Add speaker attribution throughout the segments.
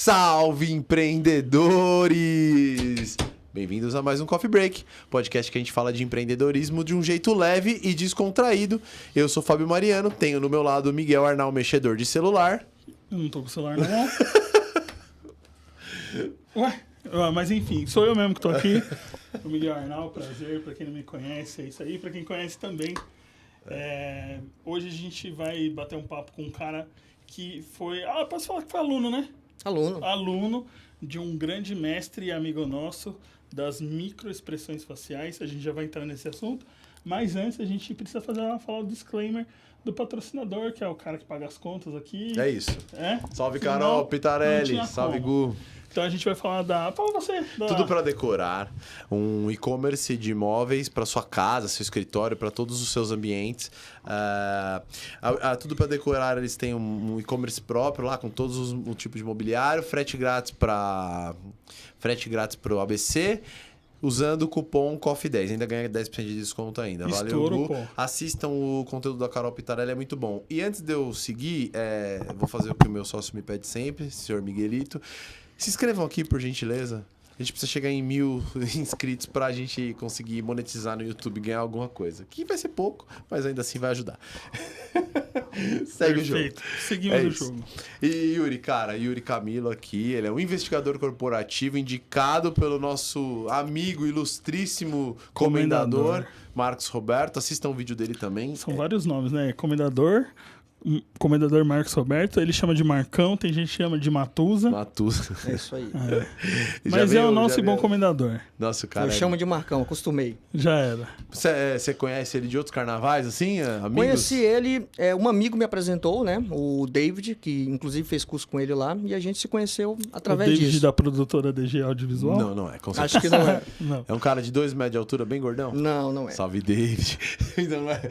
Speaker 1: Salve, empreendedores! Bem-vindos a mais um Coffee Break, podcast que a gente fala de empreendedorismo de um jeito leve e descontraído. Eu sou Fábio Mariano, tenho no meu lado o Miguel Arnal, mexedor de celular.
Speaker 2: Eu não tô com o celular, não. Ué, mas enfim, sou eu mesmo que tô aqui. O Miguel Arnal, prazer. Pra quem não me conhece, é isso aí. Pra quem conhece também. Hoje a gente vai bater um papo com um cara que foi... posso falar que foi aluno, né? Aluno de um grande mestre e amigo nosso das microexpressões faciais. A gente já vai entrar nesse assunto. Mas antes a gente precisa falar o disclaimer do patrocinador, que é o cara que paga as contas aqui.
Speaker 1: É isso.
Speaker 2: É?
Speaker 1: Salve, Carol Pitarelli. Salve, Gu.
Speaker 2: Então a gente vai falar Fala você.
Speaker 1: Tudo para decorar. Um e-commerce de imóveis para sua casa, seu escritório, para todos os seus ambientes. Tudo para decorar, eles têm um e-commerce próprio lá, com todos os tipos de mobiliário. Frete grátis para o ABC. Usando o cupom COFFEE10. Ainda ganha 10% de desconto ainda. Valeu, Gu. Assistam o conteúdo da Carol Pitarelli, é muito bom. E antes de eu seguir, vou fazer o que o meu sócio me pede sempre, senhor Miguelito. Se inscrevam aqui, por gentileza. A gente precisa chegar em 1000 inscritos pra gente conseguir monetizar no YouTube e ganhar alguma coisa. Que vai ser pouco, mas ainda assim vai ajudar. Segue o jogo.
Speaker 2: Seguimos o jogo.
Speaker 1: E Yuri Camilo aqui, ele é um investigador corporativo indicado pelo nosso amigo ilustríssimo comendador Marcos Roberto. Assistam o vídeo dele também.
Speaker 2: São vários nomes, né? Comendador Marcos Roberto, ele chama de Marcão, tem gente que chama de Matusa.
Speaker 3: É isso aí.
Speaker 2: Mas é o nosso bom comendador.
Speaker 1: Nosso cara.
Speaker 3: Eu chamo de Marcão, acostumei.
Speaker 2: Já era.
Speaker 1: Você conhece ele de outros carnavais, assim, amigos?
Speaker 3: Conheci ele, um amigo me apresentou, né? O David, que inclusive fez curso com ele lá, e a gente se conheceu através disso.
Speaker 2: O David da produtora DG Audiovisual?
Speaker 1: Não é. Com certeza.
Speaker 3: Acho que não é.
Speaker 1: Não. É um cara de 2 metros de altura, bem gordão?
Speaker 3: Não é.
Speaker 1: Salve, David. Não é.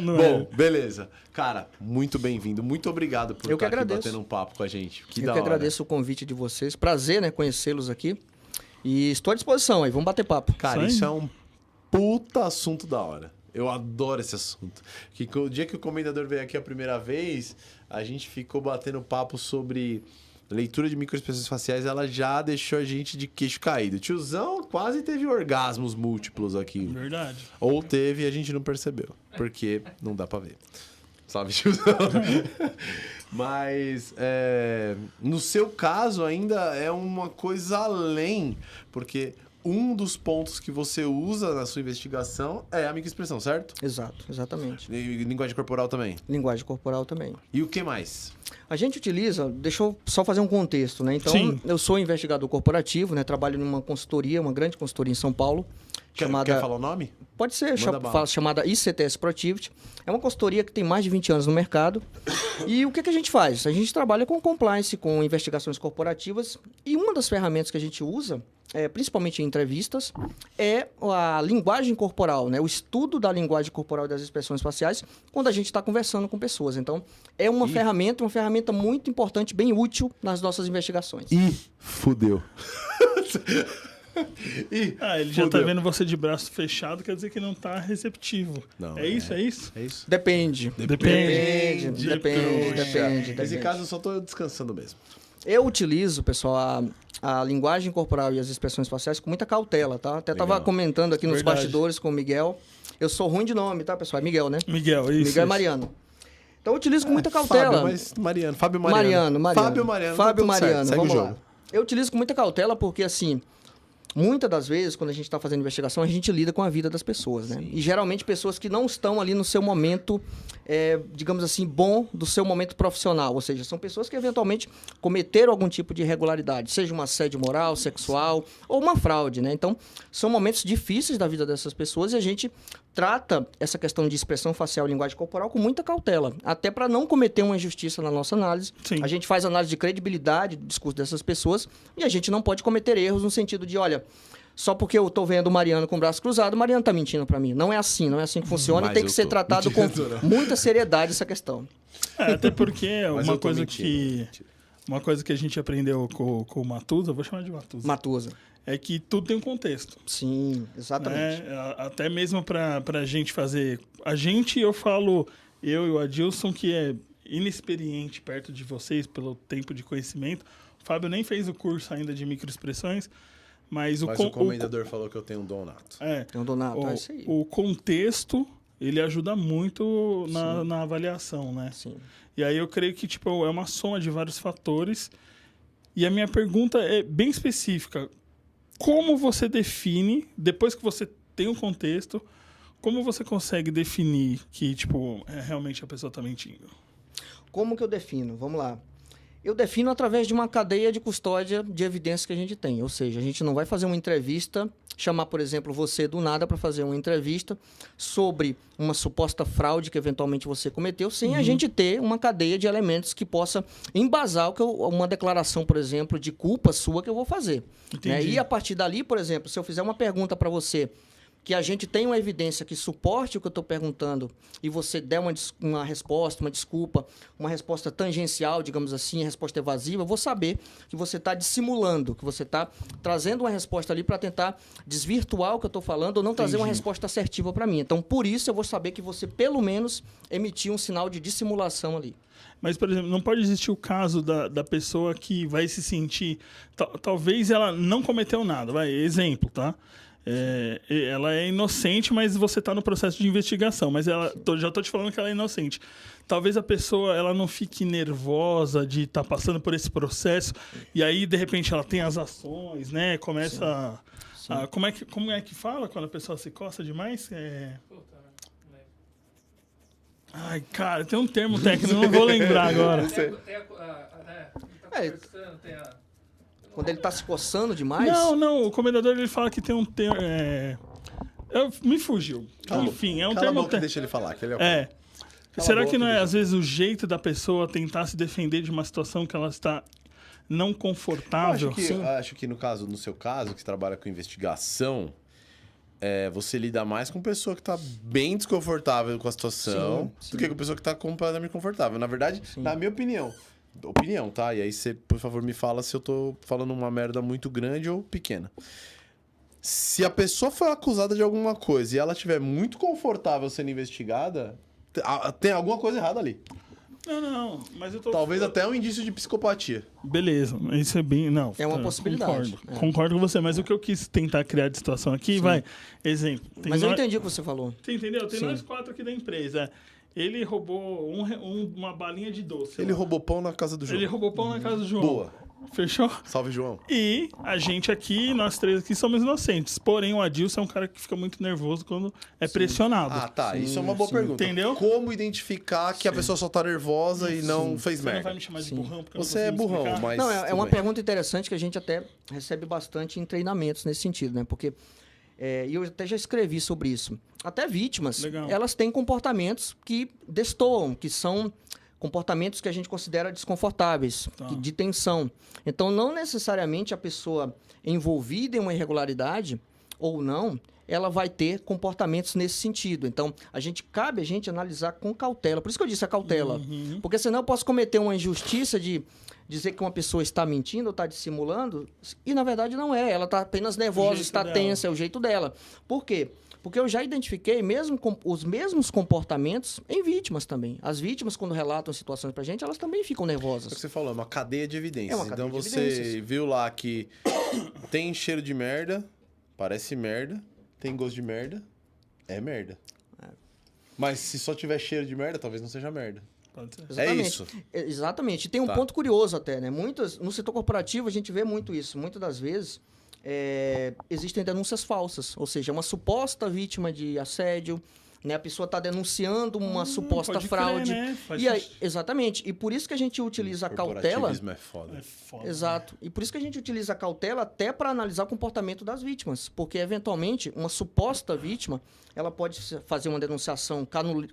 Speaker 2: Bom,
Speaker 1: beleza. Cara, muito bem-vindo. Muito obrigado por estar aqui batendo um papo com a gente.
Speaker 3: Eu que agradeço o convite de vocês. Prazer, né, conhecê-los aqui. E estou à disposição aí, vamos bater papo.
Speaker 1: Cara, isso é um puta assunto da hora. Eu adoro esse assunto. O dia que o comendador veio aqui a primeira vez, a gente ficou batendo papo sobre leitura de microexpressões faciais. Ela já deixou a gente de queixo caído. O tiozão quase teve orgasmos múltiplos aqui.
Speaker 2: Verdade.
Speaker 1: Ou teve e a gente não percebeu. Porque não dá pra ver. Sabe, tiozão? Mas, no seu caso, ainda é uma coisa além. Porque um dos pontos que você usa na sua investigação é a microexpressão, certo?
Speaker 3: Exato, exatamente.
Speaker 1: E linguagem corporal também?
Speaker 3: Linguagem corporal também.
Speaker 1: E o que mais?
Speaker 3: A gente utiliza, deixa eu só fazer um contexto, né? Então,
Speaker 2: Sim.
Speaker 3: Eu sou investigador corporativo, né? Trabalho numa consultoria, uma grande consultoria em São Paulo.
Speaker 1: Quer falar o nome?
Speaker 3: Pode ser,
Speaker 1: Manda
Speaker 3: chamada ICTS Proactivity. É uma consultoria que tem mais de 20 anos no mercado. E o que a gente faz? A gente trabalha com compliance, com investigações corporativas. E uma das ferramentas que a gente usa, principalmente em entrevistas, é a linguagem corporal, né? O estudo da linguagem corporal e das expressões faciais quando a gente está conversando com pessoas. Então, é uma ferramenta muito importante, bem útil nas nossas investigações.
Speaker 1: Fudeu.
Speaker 2: Ele já tá vendo você de braço fechado, quer dizer que não tá receptivo.
Speaker 1: Não,
Speaker 2: é isso?
Speaker 1: É isso?
Speaker 3: Depende.
Speaker 1: Nesse caso, eu só tô descansando mesmo.
Speaker 3: Eu utilizo, pessoal, a linguagem corporal e as expressões faciais com muita cautela, tá? Até tava comentando aqui nos bastidores com o Miguel. Eu sou ruim de nome, tá, pessoal? É Miguel, né?
Speaker 2: Miguel, isso.
Speaker 3: Miguel é Mariano. Então eu utilizo com muita cautela.
Speaker 1: Fábio Mariano.
Speaker 3: Fábio Mariano,
Speaker 1: Segue
Speaker 3: vamos
Speaker 1: o
Speaker 3: lá.
Speaker 1: jogo.
Speaker 3: Eu utilizo com muita cautela porque, assim, muitas das vezes, quando a gente está fazendo investigação, a gente lida com a vida das pessoas, né? Sim. E geralmente pessoas que não estão ali no seu momento, digamos assim, bom do seu momento profissional. Ou seja, são pessoas que eventualmente cometeram algum tipo de irregularidade, seja um assédio moral, sexual ou uma fraude, né? Então, são momentos difíceis da vida dessas pessoas e a gente trata essa questão de expressão facial e linguagem corporal com muita cautela, até para não cometer uma injustiça na nossa análise.
Speaker 2: Sim.
Speaker 3: A gente faz análise de credibilidade do discurso dessas pessoas e a gente não pode cometer erros no sentido de, olha, só porque eu tô vendo o Mariano com o braço cruzado, o Mariano tá mentindo para mim. Não é assim que funciona e tem que ser tratado com muita seriedade essa questão.
Speaker 2: Até porque uma coisa que a gente aprendeu com o Matusa, eu vou chamar de Matusa. É que tudo tem um contexto.
Speaker 3: Sim, exatamente.
Speaker 2: Até mesmo pra gente fazer... eu falo, eu e o Adilson, que é inexperiente perto de vocês, pelo tempo de conhecimento, Fábio nem fez o curso ainda de microexpressões, mas
Speaker 1: Mas o comendador falou que eu tenho um dom nato.
Speaker 3: Tem um donato, é isso aí.
Speaker 2: O contexto, ele ajuda muito na avaliação, né?
Speaker 3: Sim.
Speaker 2: E aí eu creio que tipo, é uma soma de vários fatores. E a minha pergunta é bem específica. Como você define, depois que você tem um contexto, como você consegue definir que tipo, realmente a pessoa está mentindo?
Speaker 3: Como que eu defino? Vamos lá. Eu defino através de uma cadeia de custódia de evidências que a gente tem. Ou seja, a gente não vai fazer uma entrevista, chamar, por exemplo, você do nada para fazer uma entrevista sobre uma suposta fraude que eventualmente você cometeu, sem a gente ter uma cadeia de elementos que possa embasar uma declaração, por exemplo, de culpa sua que eu vou fazer. Né? E a partir dali, por exemplo, se eu fizer uma pergunta para você que a gente tem uma evidência que suporte o que eu estou perguntando e você der uma resposta, uma desculpa, uma resposta tangencial, digamos assim, resposta evasiva, eu vou saber que você está dissimulando, que você está trazendo uma resposta ali para tentar desvirtuar o que eu estou falando ou não trazer uma resposta assertiva para mim. Então, por isso, eu vou saber que você, pelo menos, emitiu um sinal de dissimulação ali.
Speaker 2: Mas, por exemplo, não pode existir o caso da pessoa que vai se sentir... Talvez ela não cometeu nada. Exemplo, tá? Ela é inocente, mas você está no processo de investigação. Mas já estou te falando que ela é inocente. Talvez a pessoa ela não fique nervosa de estar passando por esse processo e aí, de repente, ela tem as ações, né? Começa a... Como é que fala quando a pessoa se coça demais? Ai, cara, tem um termo técnico, não vou lembrar agora.
Speaker 3: Quando ele está se coçando demais?
Speaker 2: Não, o comendador ele fala que tem um termo... me fugiu. Enfim, é um termo técnico.
Speaker 1: Deixa ele falar, que ele é
Speaker 2: Será que não é, às vezes, o jeito da pessoa tentar se defender de uma situação que ela está não confortável?
Speaker 1: Acho que no seu caso, que você trabalha com investigação, você lida mais com pessoa que está bem desconfortável com a situação do que com pessoa que está completamente confortável. Na verdade, na minha opinião, tá? E aí você, por favor, me fala se eu tô falando uma merda muito grande ou pequena. Se a pessoa foi acusada de alguma coisa e ela estiver muito confortável sendo investigada, tem alguma coisa errada ali.
Speaker 2: Não, mas eu tô...
Speaker 1: Talvez até um indício de psicopatia.
Speaker 2: Beleza, isso é bem... Não,
Speaker 3: é uma possibilidade.
Speaker 2: Concordo com você, mas o que eu quis tentar criar de situação aqui, exemplo...
Speaker 3: Mas eu entendi o que você falou.
Speaker 2: Você entendeu? Tem nós 4 aqui da empresa. Ele roubou uma balinha de doce.
Speaker 1: Ele roubou pão na casa do João.
Speaker 2: Ele roubou pão na casa do João.
Speaker 1: Boa.
Speaker 2: Fechou?
Speaker 1: Salve, João.
Speaker 2: E a gente aqui, nós 3 aqui, somos inocentes. Porém, o Adilson é um cara que fica muito nervoso quando é pressionado.
Speaker 1: Ah, tá. Isso é uma boa pergunta.
Speaker 2: Entendeu?
Speaker 1: Como identificar que a pessoa só tá nervosa e não fez merda?
Speaker 2: Você não vai me chamar de burrão porque
Speaker 1: você é burrão,
Speaker 2: explicar.
Speaker 1: mas...
Speaker 3: Não, é uma pergunta interessante que a gente até recebe bastante em treinamentos nesse sentido, né? Porque... e eu até já escrevi sobre isso. Até vítimas, elas têm comportamentos que destoam, que são comportamentos que a gente considera desconfortáveis, de tensão. Então, não necessariamente a pessoa envolvida em uma irregularidade ou não, ela vai ter comportamentos nesse sentido. Então, cabe a gente analisar com cautela. Por isso que eu disse a cautela. Porque senão eu posso cometer uma injustiça de dizer que uma pessoa está mentindo ou está dissimulando, e na verdade não é. Ela está apenas nervosa, está tensa, é o jeito dela. Por quê? Porque eu já identifiquei mesmo os mesmos comportamentos em vítimas também. As vítimas, quando relatam situações pra gente, elas também ficam nervosas.
Speaker 1: É o que você falou, é uma cadeia de evidências.
Speaker 3: É uma cadeia
Speaker 1: então
Speaker 3: de
Speaker 1: você
Speaker 3: evidências.
Speaker 1: viu lá que tem cheiro de merda, parece merda, tem gosto de merda, é merda. Mas se só tiver cheiro de merda, talvez não seja merda.
Speaker 3: Exatamente.
Speaker 1: É isso.
Speaker 3: Exatamente. E tem um ponto curioso até, né? No setor corporativo a gente vê muito isso. Muitas das vezes existem denúncias falsas. Ou seja, uma suposta vítima de assédio, né? A pessoa está denunciando uma suposta fraude.
Speaker 2: Crer, né?
Speaker 3: E aí, exatamente. E por isso que a gente utiliza a cautela.
Speaker 1: Corporativismo é foda.
Speaker 3: Exato. E por isso que a gente utiliza a cautela até para analisar o comportamento das vítimas. Porque, eventualmente, uma suposta vítima, ela pode fazer uma denunciação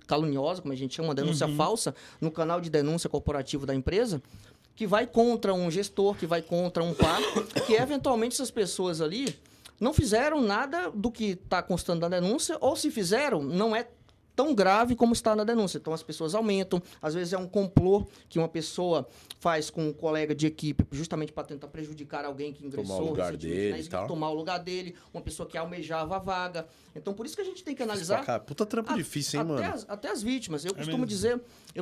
Speaker 3: caluniosa, como a gente chama, uma denúncia falsa, no canal de denúncia corporativo da empresa, que vai contra um gestor, que vai contra um par, que, eventualmente, essas pessoas ali não fizeram nada do que está constando na denúncia, ou se fizeram, não é tão grave como está na denúncia. Então, as pessoas aumentam. Às vezes, é um complô que uma pessoa faz com um colega de equipe justamente para tentar prejudicar alguém que ingressou.
Speaker 1: Tomar o lugar dele e tal.
Speaker 3: Tomar o lugar dele. Uma pessoa que almejava a vaga. Então, por isso que a gente tem que analisar...
Speaker 1: Cara, puta trampo difícil, hein, mano?
Speaker 3: Até as vítimas. Eu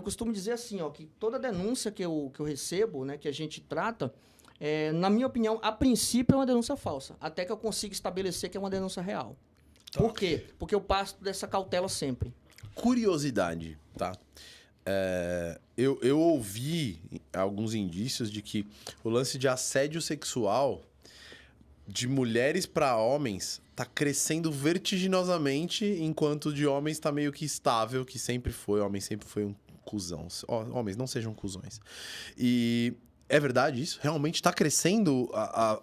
Speaker 3: costumo dizer assim, ó, que toda denúncia que eu recebo, né, que a gente trata... na minha opinião, a princípio é uma denúncia falsa, até que eu consiga estabelecer que é uma denúncia real.
Speaker 1: Tá.
Speaker 3: Por quê? Porque eu passo dessa cautela sempre.
Speaker 1: Curiosidade, tá? Eu ouvi alguns indícios de que o lance de assédio sexual de mulheres para homens tá crescendo vertiginosamente, enquanto de homens tá meio que estável, que sempre foi. Homem sempre foi um cuzão. Homens, não sejam cuzões. E é verdade isso? Realmente tá crescendo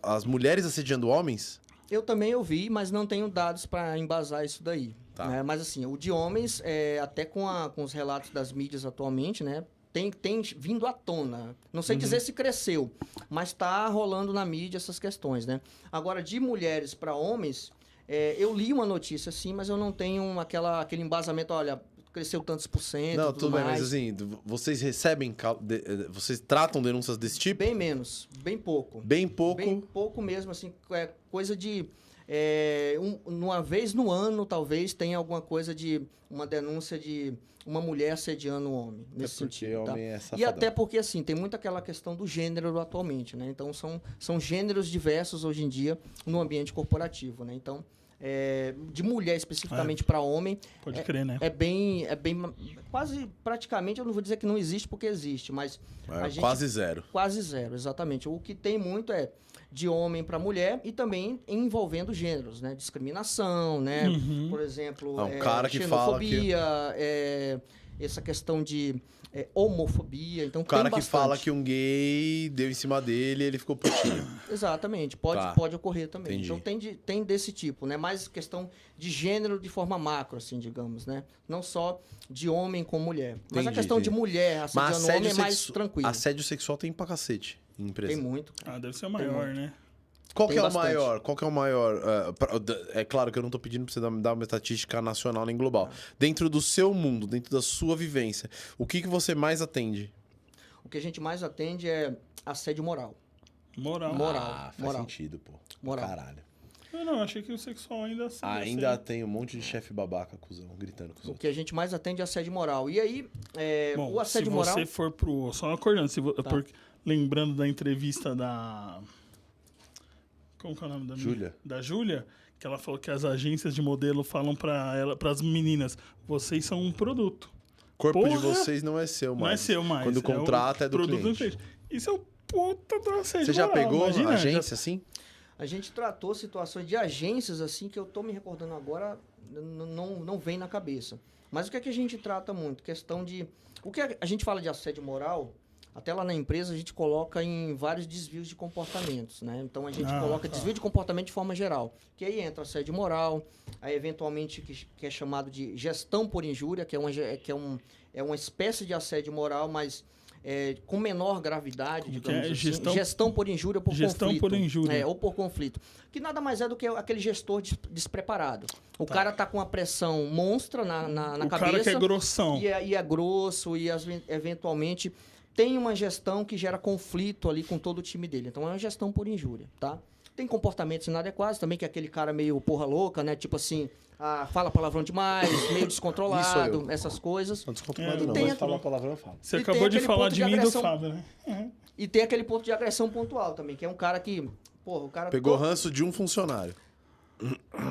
Speaker 1: as mulheres assediando homens?
Speaker 3: Eu também ouvi, mas não tenho dados para embasar isso daí.
Speaker 1: Tá.
Speaker 3: Né? Mas assim, o de homens, até com os relatos das mídias atualmente, né? Tem vindo à tona. Não sei dizer se cresceu, mas está rolando na mídia essas questões, né? Agora, de mulheres para homens, eu li uma notícia sim, mas eu não tenho aquele embasamento, olha, cresceu tantos por cento.
Speaker 1: Não, tudo bem, mas assim, vocês recebem, vocês tratam denúncias desse tipo?
Speaker 3: Bem menos, bem pouco.
Speaker 1: Bem pouco?
Speaker 3: Bem pouco mesmo, assim, coisa de... uma vez no ano, talvez, tenha alguma coisa de uma denúncia de uma mulher assediando um homem, nesse sentido. Tá?
Speaker 1: Homem é safadão.
Speaker 3: E até porque, assim, tem muito aquela questão do gênero atualmente, né? Então, são gêneros diversos hoje em dia no ambiente corporativo, né? Então, de mulher especificamente para homem...
Speaker 2: Pode crer, né?
Speaker 3: É bem... Quase, praticamente, eu não vou dizer que não existe, porque existe, mas...
Speaker 1: Quase zero.
Speaker 3: Quase zero, exatamente. O que tem muito é de homem para mulher e também envolvendo gêneros, né? Discriminação, né? Por exemplo,
Speaker 1: cara que fala
Speaker 3: xenofobia, essa questão de homofobia. Então,
Speaker 1: o cara
Speaker 3: tem
Speaker 1: que
Speaker 3: bastante.
Speaker 1: fala que um gay deu em cima dele e ele ficou putinho.
Speaker 3: Exatamente,
Speaker 1: Tá.
Speaker 3: pode ocorrer também.
Speaker 1: Entendi.
Speaker 3: Então tem desse tipo, né? Mais questão de gênero de forma macro, assim, digamos, né? Não só de homem com mulher. Mas a
Speaker 1: Entendi,
Speaker 3: questão
Speaker 1: entendi.
Speaker 3: de mulher assediando homem é mais tranquilo.
Speaker 1: Assédio sexual tem pra cacete em empresa.
Speaker 3: Tem muito.
Speaker 2: Deve ser o maior, né?
Speaker 1: Qual
Speaker 3: Tem
Speaker 1: que é
Speaker 3: bastante.
Speaker 1: o maior? Qual que é o maior? É claro que eu não tô pedindo pra você dar uma estatística nacional nem global. Dentro do seu mundo, dentro da sua vivência, o que você mais atende?
Speaker 3: O que a gente mais atende é assédio moral.
Speaker 2: Moral.
Speaker 1: Faz
Speaker 3: moral.
Speaker 1: sentido, pô.
Speaker 3: Moral.
Speaker 1: Caralho.
Speaker 2: Eu não, achei que o sexual ainda assim.
Speaker 1: Ainda tem um monte de chefe babaca, cuzão, gritando com os
Speaker 3: O
Speaker 1: outros.
Speaker 3: que a gente mais atende é assédio moral. E aí,
Speaker 2: Bom,
Speaker 3: o assédio
Speaker 2: se
Speaker 3: moral...
Speaker 2: você for pro... Só acordando,
Speaker 3: Tá.
Speaker 2: lembrando da entrevista da... Como que é o nome da
Speaker 1: Júlia.
Speaker 2: Da Júlia, que ela falou que as agências de modelo falam para as meninas, vocês são um produto.
Speaker 1: O corpo de
Speaker 2: Porra!
Speaker 1: vocês não é seu mais.
Speaker 2: Não é seu mais.
Speaker 1: Quando o contrato é do cliente.
Speaker 2: Isso é o puta do assédio
Speaker 1: Você já
Speaker 2: moral,
Speaker 1: pegou
Speaker 2: imagina,
Speaker 1: agência assim?
Speaker 3: A gente tratou situações de agências, assim, que eu tô me recordando agora, não vem na cabeça. Mas o que é que a gente trata muito? Questão de... O que a gente fala de assédio moral, até lá na empresa a gente coloca em vários desvios de comportamentos, né? Então a gente coloca desvio de comportamento de forma geral. Que aí entra assédio moral, aí eventualmente que é chamado de gestão por injúria, que é uma espécie de assédio moral, mas... com menor gravidade, digamos assim. Gestão por injúria ou por
Speaker 2: Gestão
Speaker 3: conflito.
Speaker 2: por injúria.
Speaker 3: Ou por conflito. Que nada mais é do que aquele gestor despreparado. O cara tá com uma pressão monstra na cabeça.
Speaker 2: O cara que é grossão.
Speaker 3: E é grosso e eventualmente tem uma gestão que gera conflito ali com todo o time dele. Então é uma gestão por injúria, tá? Tem comportamentos inadequados também, que é aquele cara meio porra louca, né? Tipo assim, fala palavrão demais, meio descontrolado, essas coisas.
Speaker 1: Não descontrolado não,
Speaker 3: tem
Speaker 1: mas
Speaker 3: a-
Speaker 1: falar palavrão eu falo.
Speaker 2: Você
Speaker 3: E
Speaker 2: acabou
Speaker 3: tem
Speaker 2: de
Speaker 3: aquele
Speaker 2: falar
Speaker 3: ponto
Speaker 2: de
Speaker 3: de
Speaker 2: mim e do
Speaker 3: agressão.
Speaker 2: Fábio, né?
Speaker 3: E tem aquele ponto de agressão pontual também, que é um cara que... Porra, o cara...
Speaker 1: Pegou ranço de um funcionário.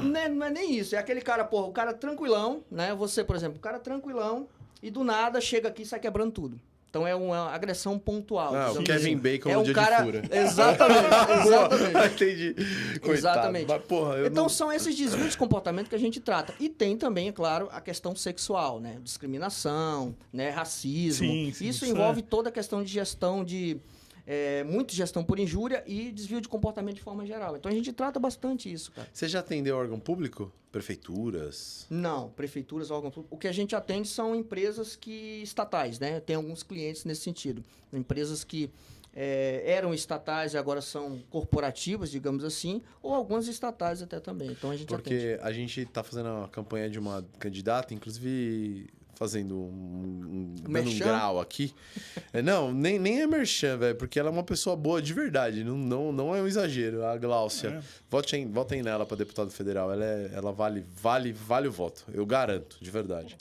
Speaker 3: Não é nem isso, é aquele cara, porra, o cara tranquilão, né? Você, por exemplo, o cara tranquilão e do nada chega aqui e sai quebrando tudo. Então é uma agressão pontual.
Speaker 1: Ah, o
Speaker 3: digamos
Speaker 1: Kevin
Speaker 3: assim.
Speaker 1: Bacon
Speaker 3: é
Speaker 1: no
Speaker 3: um
Speaker 1: dia
Speaker 3: cara...
Speaker 1: de fura.
Speaker 3: Exatamente.
Speaker 1: Entendi. Coitado.
Speaker 3: Exatamente.
Speaker 1: Mas, porra, eu
Speaker 3: Então
Speaker 1: não...
Speaker 3: são esses desvios de comportamento que a gente trata. E tem também, é claro, a questão sexual, né? Discriminação, né? Racismo.
Speaker 2: Sim,
Speaker 3: Isso
Speaker 2: isso
Speaker 3: envolve toda a questão de gestão de... muito gestão por injúria e desvio de comportamento de forma geral. Então a gente trata bastante isso, cara.
Speaker 1: Você já atendeu órgão público? Prefeituras?
Speaker 3: Não, prefeituras, órgãos públicos. O que a gente atende são empresas estatais, né? Tem alguns clientes nesse sentido. Empresas que eram estatais e agora são corporativas, digamos assim, ou algumas estatais até também. Então a gente atende.
Speaker 1: Porque a gente tá fazendo a campanha de uma candidata, inclusive fazendo dando um
Speaker 3: Merchan?
Speaker 1: grau aqui. Não, nem é merchan, velho, porque ela é uma pessoa boa de verdade, não é um exagero. A Gláucia, votem nela para deputado federal, ela vale o voto, eu garanto, de verdade.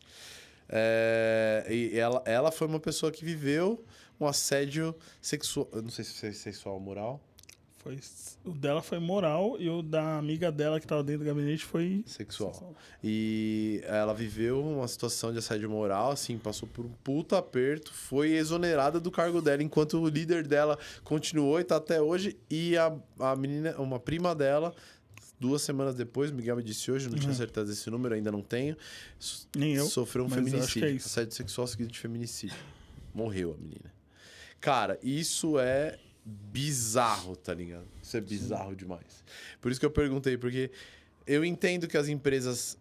Speaker 1: E ela foi uma pessoa que viveu um assédio sexual, eu não sei se é sexual ou moral.
Speaker 2: O dela foi moral e o da amiga dela que tava dentro do gabinete foi...
Speaker 1: Sexual. E ela viveu uma situação de assédio moral, assim, passou por um puta aperto, foi exonerada do cargo dela, enquanto o líder dela continuou e tá até hoje. E a menina, uma prima dela, 2 semanas depois, o Miguel me disse hoje, não tinha certeza desse número, ainda não tenho.
Speaker 2: Nem eu.
Speaker 1: Sofreu um
Speaker 2: mas eu acho que
Speaker 1: feminicídio.
Speaker 2: é isso.
Speaker 1: Assédio sexual seguido de feminicídio. Morreu a menina. Cara, isso é bizarro, tá ligado? Isso é bizarro demais. Por isso que eu perguntei, porque eu entendo que as empresas,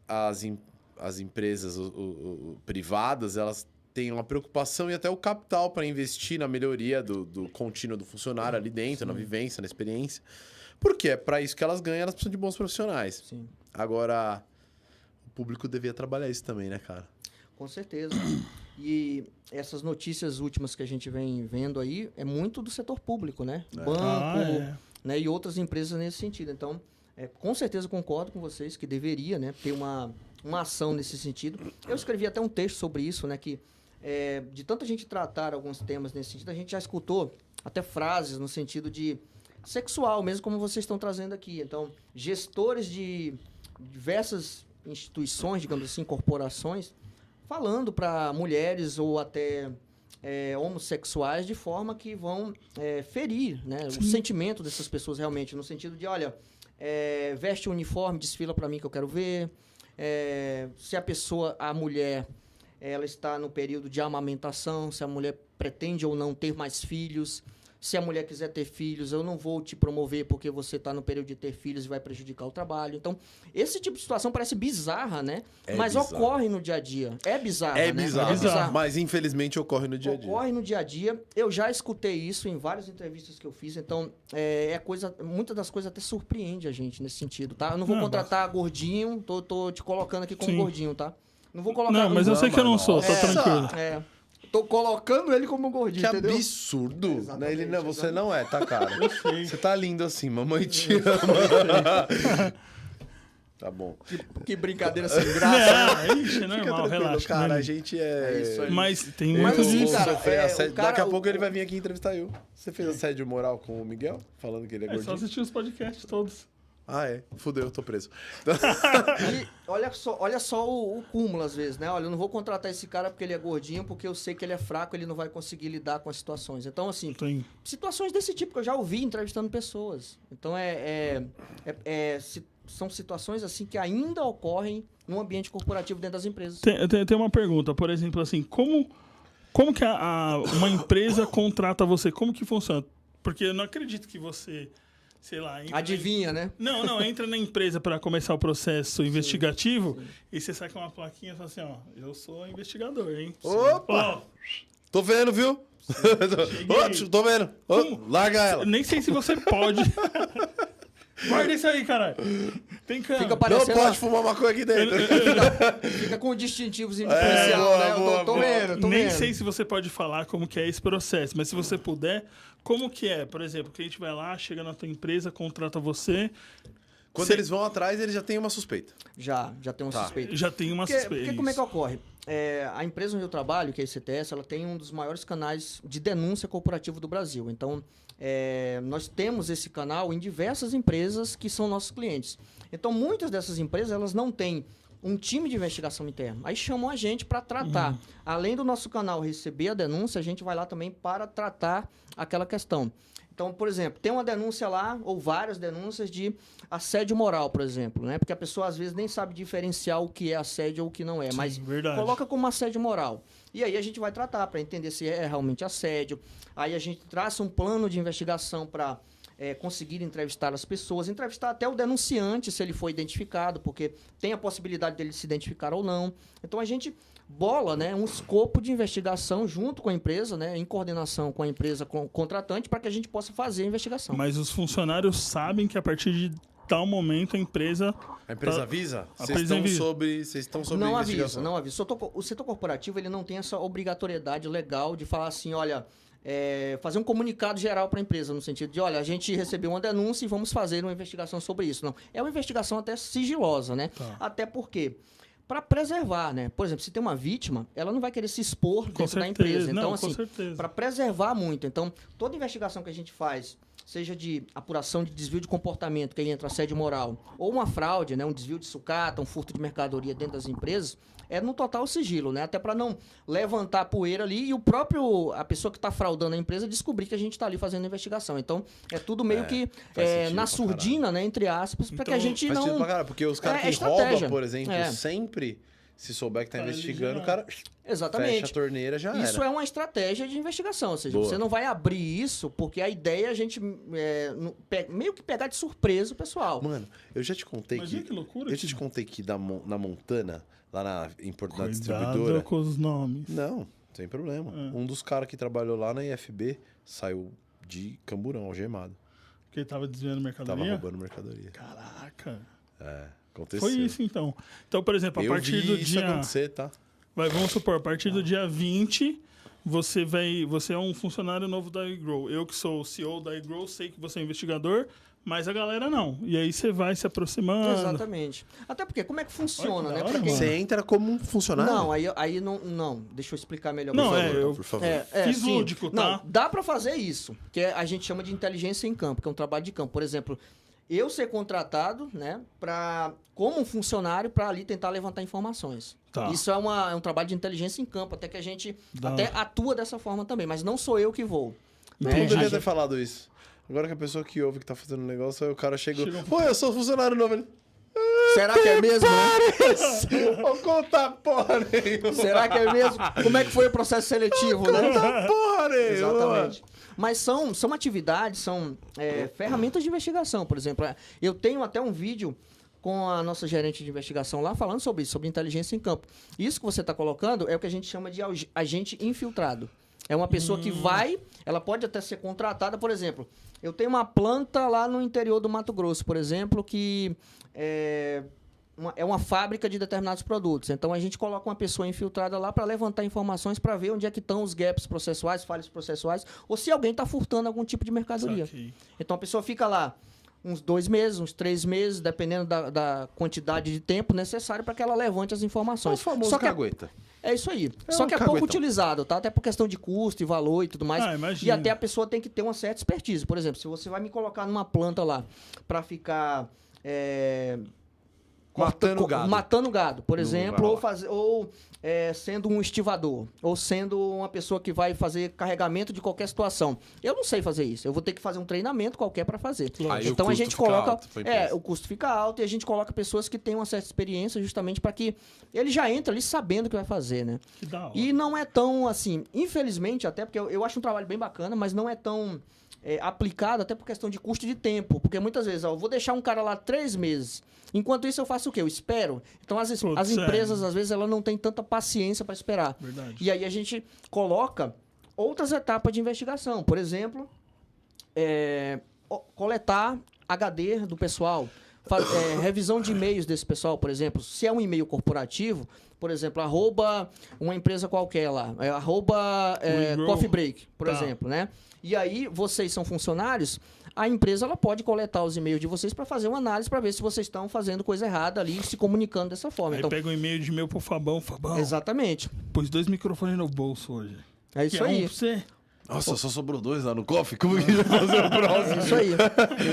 Speaker 1: privadas, elas têm uma preocupação e até o capital para investir na melhoria do contínuo do funcionário ali dentro, na vivência, na experiência. Porque é para isso que elas ganham, elas precisam de bons profissionais.
Speaker 3: Sim.
Speaker 1: Agora, o público devia trabalhar isso também, né, cara?
Speaker 3: Com certeza. E essas notícias últimas que a gente vem vendo aí é muito do setor público, né? Banco, né? E outras empresas nesse sentido. Então, com certeza concordo com vocês que deveria, né, ter uma ação nesse sentido. Eu escrevi até um texto sobre isso, né? Que de tanta gente tratar alguns temas nesse sentido, a gente já escutou até frases no sentido de sexual, mesmo como vocês estão trazendo aqui. Então, gestores de diversas instituições, digamos assim, corporações, falando para mulheres ou até homossexuais de forma que vão ferir, né, o sentimento dessas pessoas realmente, no sentido de, olha, veste o uniforme, desfila para mim que eu quero ver. Se a mulher, ela está no período de amamentação, se a mulher pretende ou não ter mais filhos. Se a mulher quiser ter filhos, eu não vou te promover porque você está no período de ter filhos e vai prejudicar o trabalho. Então, esse tipo de situação parece bizarra, né? Mas bizarro. Ocorre no dia a dia. É bizarro, né?
Speaker 1: Bizarro. Mas, infelizmente, ocorre no dia a dia.
Speaker 3: Ocorre no dia a dia. Eu já escutei isso em várias entrevistas que eu fiz. Então, muitas das coisas até surpreende a gente nesse sentido, tá? Eu não vou contratar gordinho. Tô te colocando aqui como gordinho, tá? Não vou colocar...
Speaker 2: Não, mas eu sei que eu não sou. Tô tranquilo.
Speaker 3: Tô colocando ele como gordinho,
Speaker 1: que
Speaker 3: entendeu?
Speaker 1: Absurdo. Né? Você não é, tá, cara? Você tá lindo assim, mamãe te ama. Tá bom.
Speaker 3: Que brincadeira sem graça.
Speaker 2: Isso é normal, relaxa.
Speaker 1: Cara, a gente
Speaker 2: isso aí. Mas tem muito disso.
Speaker 1: Daqui a pouco ele vai vir aqui entrevistar eu. Você fez assédio moral com o Miguel? Falando que ele é gordinho?
Speaker 2: Só assistir os podcasts todos.
Speaker 1: Fudeu, eu tô preso.
Speaker 3: E olha só o cúmulo, às vezes, né? Olha, eu não vou contratar esse cara porque ele é gordinho, porque eu sei que ele é fraco, ele não vai conseguir lidar com as situações. Então, assim, situações desse tipo que eu já ouvi entrevistando pessoas. Então, são situações assim que ainda ocorrem no ambiente corporativo dentro das empresas.
Speaker 2: Tem uma pergunta, por exemplo, assim, como que uma empresa contrata você? Como que funciona? Porque eu não acredito que você... sei lá...
Speaker 3: Adivinha, né?
Speaker 2: Não, entra na empresa para começar o processo investigativo e você sai com uma plaquinha e fala assim, ó, eu sou investigador, hein?
Speaker 1: Opa! Tô vendo, viu? Tô vendo. Larga ela.
Speaker 2: Nem sei se você pode... Guarda isso aí, caralho. Tem câmera.
Speaker 1: Não pode fumar maconha aqui dentro.
Speaker 3: Fica com distintivos diferencial, né? Eu tô vendo.
Speaker 2: Nem sei se você pode falar como que é esse processo, mas se você puder, como que é? Por exemplo, o cliente vai lá, chega na tua empresa, contrata você...
Speaker 1: Quando eles vão atrás, eles já têm uma suspeita.
Speaker 3: Já tem uma suspeita.
Speaker 2: Já tem uma suspeita.
Speaker 3: Porque como é que ocorre? A empresa onde eu trabalho, que é a ICTS, ela tem um dos maiores canais de denúncia corporativa do Brasil. Então, nós temos esse canal em diversas empresas que são nossos clientes. Então, muitas dessas empresas, elas não têm um time de investigação interna. Aí chamam a gente para tratar. Além do nosso canal receber a denúncia, a gente vai lá também para tratar aquela questão. Então, por exemplo, tem uma denúncia lá, ou várias denúncias de assédio moral, por exemplo, né? Porque a pessoa, às vezes, nem sabe diferenciar o que é assédio ou o que não é.
Speaker 2: Sim,
Speaker 3: mas
Speaker 2: verdade.
Speaker 3: Coloca como assédio moral. E aí a gente vai tratar para entender se é realmente assédio. Aí a gente traça um plano de investigação para conseguir entrevistar as pessoas. Entrevistar até o denunciante, se ele foi identificado, porque tem a possibilidade dele se identificar ou não. Então, a gente bola, né, um escopo de investigação junto com a empresa, né, em coordenação com a empresa contratante, para que a gente possa fazer a investigação.
Speaker 2: Mas os funcionários sabem que a partir de tal momento a empresa...
Speaker 1: A empresa avisa? Vocês estão sobre
Speaker 3: não
Speaker 1: a investigação?
Speaker 3: Não avisa. O setor corporativo ele não tem essa obrigatoriedade legal de falar assim, olha... fazer um comunicado geral para a empresa, no sentido de, olha, a gente recebeu uma denúncia e vamos fazer uma investigação sobre isso. Não, é uma investigação até sigilosa, né? Até porque... para preservar, né? Por exemplo, se tem uma vítima, ela não vai querer se expor dentro da empresa. Então, assim, para preservar muito. Então, toda investigação que a gente faz seja de apuração de desvio de comportamento, que aí entra assédio moral, ou uma fraude, né, um desvio de sucata, um furto de mercadoria dentro das empresas, é no total sigilo, né? Até para não levantar a poeira ali e a pessoa que está fraudando a empresa descobrir que a gente está ali fazendo investigação. Então, é tudo meio que na surdina, né, entre aspas, para que a gente
Speaker 1: faz
Speaker 3: não...
Speaker 1: sentido pra caralho, porque os caras que roubam, por exemplo, sempre... Se souber que tá investigando, o cara
Speaker 3: Exatamente.
Speaker 1: fecha a torneira, já
Speaker 3: Isso
Speaker 1: era.
Speaker 3: é uma estratégia de investigação. Ou seja,
Speaker 1: Boa.
Speaker 3: você não vai abrir isso porque a ideia é a gente meio que pegar de surpresa o pessoal.
Speaker 1: Mano, eu já te contei
Speaker 2: Imagina que loucura,
Speaker 1: Eu já te contei que na Montana, lá na
Speaker 2: Cuidado
Speaker 1: distribuidora...
Speaker 2: com os nomes.
Speaker 1: Não, sem problema. Um dos caras que trabalhou lá na IFB saiu de Camburão, algemado.
Speaker 2: Porque ele tava desviando mercadoria?
Speaker 1: Tava roubando mercadoria.
Speaker 2: Caraca.
Speaker 1: Aconteceu.
Speaker 2: Foi isso, então. Então, por exemplo, a
Speaker 1: Eu
Speaker 2: partir
Speaker 1: vi
Speaker 2: do
Speaker 1: isso
Speaker 2: dia...
Speaker 1: acontecer, tá?
Speaker 2: Vamos supor, a partir do dia 20, você é um funcionário novo da iGrow. Eu que sou o CEO da iGrow, sei que você é investigador, mas a galera não. E aí você vai se aproximando.
Speaker 3: Exatamente. Até porque, como é que funciona, né?
Speaker 2: hora,
Speaker 3: Pra quem-
Speaker 1: Você entra como um funcionário?
Speaker 3: Não, aí não. Deixa eu explicar melhor.
Speaker 2: Não,
Speaker 3: por favor.
Speaker 2: eu
Speaker 1: por favor.
Speaker 2: fiz
Speaker 3: sim.
Speaker 2: lúdico, tá?
Speaker 3: Não, dá pra fazer isso, que a gente chama de inteligência em campo, que é um trabalho de campo. Por exemplo, eu ser contratado, né, como um funcionário para ali tentar levantar informações.
Speaker 2: Tá.
Speaker 3: Isso é um trabalho de inteligência em campo, até que a gente
Speaker 2: Dá.
Speaker 3: até atua dessa forma também, mas não sou eu que vou.
Speaker 1: Não,
Speaker 3: né?
Speaker 1: não devia
Speaker 3: A
Speaker 1: ter
Speaker 3: gente-
Speaker 1: falado isso. Agora que a pessoa que ouve que tá fazendo um negócio, aí o cara chegou. Pô, eu sou funcionário novo. Ele...
Speaker 3: Será que é mesmo, né?
Speaker 1: Vou contar porra nenhuma.
Speaker 3: Será que é mesmo? Como é que foi o processo seletivo, né?
Speaker 1: Porra nenhuma.
Speaker 3: Exatamente. Mas são atividades, são ferramentas de investigação, por exemplo. Eu tenho até um vídeo com a nossa gerente de investigação lá falando sobre isso, sobre inteligência em campo. Isso que você está colocando é o que a gente chama de agente infiltrado. É uma pessoa que ela pode até ser contratada, por exemplo. Eu tenho uma planta lá no interior do Mato Grosso, por exemplo, que é uma fábrica de determinados produtos. Então, a gente coloca uma pessoa infiltrada lá para levantar informações para ver onde é que estão os gaps processuais, falhas processuais, ou se alguém está furtando algum tipo de mercadoria.
Speaker 2: Saquei.
Speaker 3: Então, a pessoa fica lá uns 2 meses, uns 3 meses, dependendo da quantidade de tempo necessário para que ela levante as
Speaker 1: É o
Speaker 3: informações.
Speaker 1: famoso
Speaker 3: Só que
Speaker 1: cagueta.
Speaker 3: é isso aí.
Speaker 1: É
Speaker 3: Só
Speaker 1: um
Speaker 3: que é pouco
Speaker 1: caguetão.
Speaker 3: utilizado, tá? Até por questão de custo e valor e tudo mais.
Speaker 2: Imagina.
Speaker 3: E até a pessoa tem que ter uma certa expertise. Por exemplo, se você vai me colocar numa planta lá para ficar matando gado, por exemplo, ou sendo um estivador, ou sendo uma pessoa que vai fazer carregamento de qualquer situação. Eu não sei fazer isso. Eu vou ter que fazer um treinamento qualquer para fazer.
Speaker 1: Aí
Speaker 3: Então
Speaker 1: o
Speaker 3: a
Speaker 1: custo
Speaker 3: gente
Speaker 1: fica
Speaker 3: coloca,
Speaker 1: alto pra empresa.
Speaker 3: o custo fica alto e a gente coloca pessoas que têm uma certa experiência justamente para que ele já entra ali sabendo o que vai fazer, né?
Speaker 2: Que da hora.
Speaker 3: E não é tão assim, infelizmente, até porque eu acho um trabalho bem bacana, mas não é tão aplicado até por questão de custo de tempo. Porque muitas vezes, eu vou deixar um cara lá 3 meses. Enquanto isso, eu faço o quê? Eu espero. Então, as empresas, às vezes, elas não têm tanta paciência para esperar.
Speaker 2: Verdade.
Speaker 3: E aí a gente coloca outras etapas de investigação. Por exemplo, coletar HD do pessoal. Revisão de e-mails desse pessoal, por exemplo. Se é um e-mail corporativo, por exemplo, @ uma empresa qualquer lá, @ Coffee Break, por exemplo, né? E aí, vocês são funcionários, a empresa ela pode coletar os e-mails de vocês para fazer uma análise para ver se vocês estão fazendo coisa errada ali, se comunicando dessa forma.
Speaker 2: Aí
Speaker 3: Então,
Speaker 2: pega um e-mail de meu pro Fabão.
Speaker 3: exatamente.
Speaker 2: Pôs 2 microfones no bolso hoje.
Speaker 3: É isso
Speaker 2: Quer
Speaker 3: aí.
Speaker 2: pra você?
Speaker 1: Nossa, só sobrou 2 lá no coffee? Como que a gente vai fazer o próximo?
Speaker 3: É isso aí.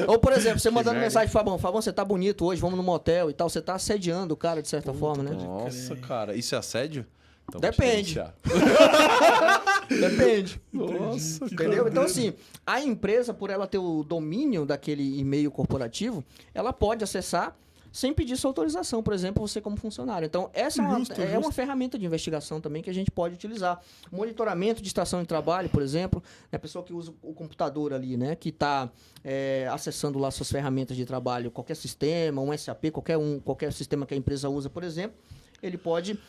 Speaker 3: Ou, por exemplo, você mandando
Speaker 1: merda.
Speaker 3: mensagem, Fabão, você tá bonito hoje, vamos no motel e tal. Você tá assediando o cara, de certa forma, né?
Speaker 1: Nossa, cara. Isso é assédio? Então,
Speaker 3: Depende.
Speaker 1: vou te
Speaker 3: Depende.
Speaker 1: Nossa,
Speaker 3: Entendeu? Então, assim, a empresa, por ela ter o domínio daquele e-mail corporativo, ela pode acessar sem pedir sua autorização, por exemplo, você como funcionário. Então, essa é uma ferramenta de investigação também que a gente pode utilizar. Monitoramento de estação de trabalho, por exemplo, a pessoa que usa o computador ali, né, que está acessando lá suas ferramentas de trabalho, qualquer sistema, um SAP, qualquer sistema que a empresa usa, por exemplo, ele pode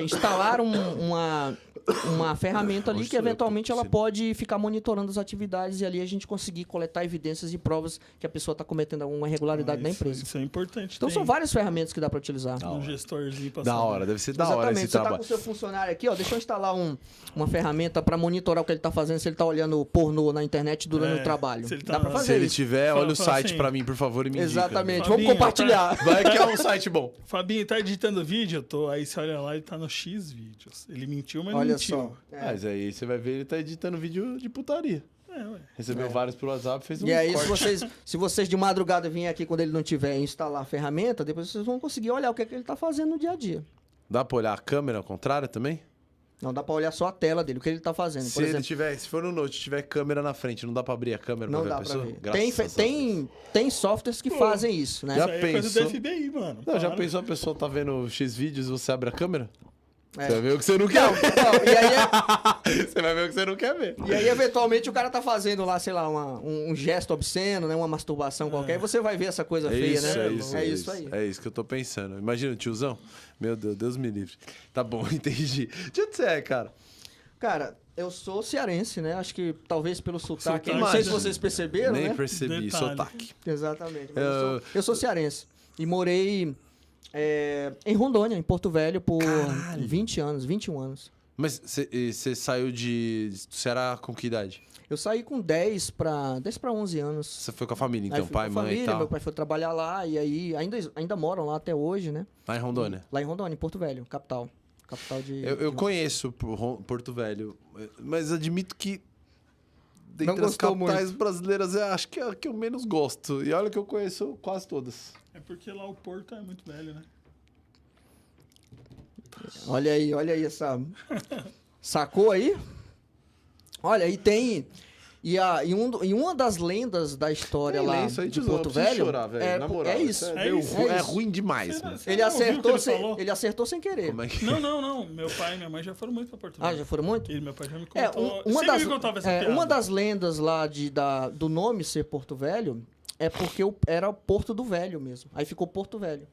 Speaker 3: instalar uma ferramenta ali que eventualmente ela pode ficar monitorando as atividades e ali a gente conseguir coletar evidências e provas que a pessoa está cometendo alguma irregularidade na empresa.
Speaker 2: Isso é importante.
Speaker 3: Então são várias ferramentas que dá para utilizar.
Speaker 2: Um gestorzinho pra
Speaker 1: Da
Speaker 2: saber.
Speaker 1: hora, deve ser da hora
Speaker 3: Exatamente.
Speaker 1: esse
Speaker 3: Você tá
Speaker 1: trabalho.
Speaker 3: com o seu funcionário aqui, ó, deixa eu instalar uma ferramenta para monitorar o que ele tá fazendo, se ele tá olhando pornô na internet durante o trabalho.
Speaker 2: se ele tá-
Speaker 3: Dá para
Speaker 1: Se
Speaker 3: fazer
Speaker 1: ele
Speaker 3: isso.
Speaker 1: tiver, olha o
Speaker 2: Fala
Speaker 1: site
Speaker 2: assim,
Speaker 1: pra mim, por favor, e me indica.
Speaker 3: Exatamente.
Speaker 2: Fabinho,
Speaker 3: Vamos compartilhar.
Speaker 1: Vai que é um site bom.
Speaker 2: Fabinho, tá editando vídeo? Eu tô. Aí você olha lá, ele tá no X vídeos. Ele mentiu, mas não
Speaker 3: Olha
Speaker 2: mentiu.
Speaker 3: só.
Speaker 1: Mas aí você vai ver ele tá editando vídeo de putaria.
Speaker 2: ué.
Speaker 1: Recebeu vários pelo WhatsApp, fez um
Speaker 3: E aí,
Speaker 1: corte.
Speaker 3: se vocês de madrugada virem aqui quando ele não tiver e instalar a ferramenta, depois vocês vão conseguir olhar o que é que ele tá fazendo no dia a dia.
Speaker 1: Dá pra olhar a câmera ao contrário também?
Speaker 3: Não dá pra olhar só a tela dele, o que ele tá fazendo.
Speaker 1: Se
Speaker 3: Por
Speaker 1: ele
Speaker 3: exemplo,
Speaker 1: tiver, se for no Note, tiver câmera na frente, não dá pra abrir a câmera
Speaker 3: não
Speaker 1: pra ver
Speaker 3: dá
Speaker 1: a
Speaker 3: pra
Speaker 1: pessoa?
Speaker 3: ver.
Speaker 1: Graças a Deus.
Speaker 3: Tem softwares que fazem isso, né?
Speaker 1: Já
Speaker 2: Isso aí é coisa
Speaker 1: pensou?
Speaker 2: do FBI, mano.
Speaker 1: Não, já
Speaker 2: Para.
Speaker 1: pensou a pessoa tá vendo X vídeos e você abre a câmera?
Speaker 3: É.
Speaker 1: Você vai ver o que você não quer ver.
Speaker 3: Não,
Speaker 1: Você vai ver o que você não quer ver.
Speaker 3: e aí, eventualmente, o cara tá fazendo lá, sei lá, um gesto obsceno, né? Uma masturbação qualquer, e você vai ver essa coisa feia, né?
Speaker 1: É isso
Speaker 3: aí.
Speaker 1: É isso que eu tô pensando. Imagina o tiozão. Meu Deus, Deus me livre. Tá bom, entendi. De onde você é, cara?
Speaker 3: Cara, eu sou cearense, né? Acho que talvez pelo sotaque.
Speaker 2: Sotaque.
Speaker 3: Não sei se
Speaker 1: Imagina.
Speaker 3: vocês perceberam,
Speaker 1: Nem
Speaker 3: né?
Speaker 1: percebi,
Speaker 2: Detalhe.
Speaker 1: sotaque.
Speaker 3: Exatamente. Mas eu sou cearense. E morei em Rondônia, em Porto Velho, por
Speaker 1: Caralho.
Speaker 3: 20 anos, 21 anos.
Speaker 1: Mas você saiu de Ceará com que idade?
Speaker 3: Eu saí com 10 para 11 anos.
Speaker 1: Você foi com a família,
Speaker 3: Aí
Speaker 1: então,
Speaker 3: fui
Speaker 1: pai,
Speaker 3: com a
Speaker 1: mãe
Speaker 3: família,
Speaker 1: e tal.
Speaker 3: meu pai foi trabalhar lá, e aí ainda moram lá até hoje, né?
Speaker 1: Lá em Rondônia.
Speaker 3: Lá em Rondônia, em Porto Velho, capital. Capital de...
Speaker 1: Eu
Speaker 3: de-
Speaker 1: conheço Porto Velho, mas admito que
Speaker 3: Não
Speaker 1: dentre as
Speaker 3: gostou
Speaker 1: capitais
Speaker 3: muito.
Speaker 1: brasileiras, eu acho que é a que eu menos gosto. E olha que eu conheço quase todas.
Speaker 2: É porque lá o Porto é muito velho, né?
Speaker 3: Olha aí essa... Sacou aí? Olha, e tem... E uma das lendas da história
Speaker 1: Tem
Speaker 3: lá
Speaker 1: lenço aí,
Speaker 3: de
Speaker 1: tiozão,
Speaker 3: Porto
Speaker 1: não precisa
Speaker 3: Velho...
Speaker 1: chorar, velho. Na moral,
Speaker 3: é isso.
Speaker 2: é isso.
Speaker 1: É
Speaker 3: isso.
Speaker 1: ruim demais,
Speaker 2: Será-
Speaker 1: mano.
Speaker 2: Você
Speaker 3: Ele
Speaker 2: não ouviu o que
Speaker 3: acertou,
Speaker 2: ele falou?
Speaker 3: ele acertou sem querer.
Speaker 1: Como é que...
Speaker 2: Não. Meu pai e minha mãe já foram muito pra Porto Velho.
Speaker 3: Ah, já foram muito?
Speaker 2: E meu pai já me
Speaker 3: É,
Speaker 2: contou.
Speaker 3: uma
Speaker 2: Sempre
Speaker 3: das,
Speaker 2: me contava essa piada.
Speaker 3: uma das lendas lá do nome ser Porto Velho é porque era Porto do Velho mesmo. Aí ficou Porto Velho.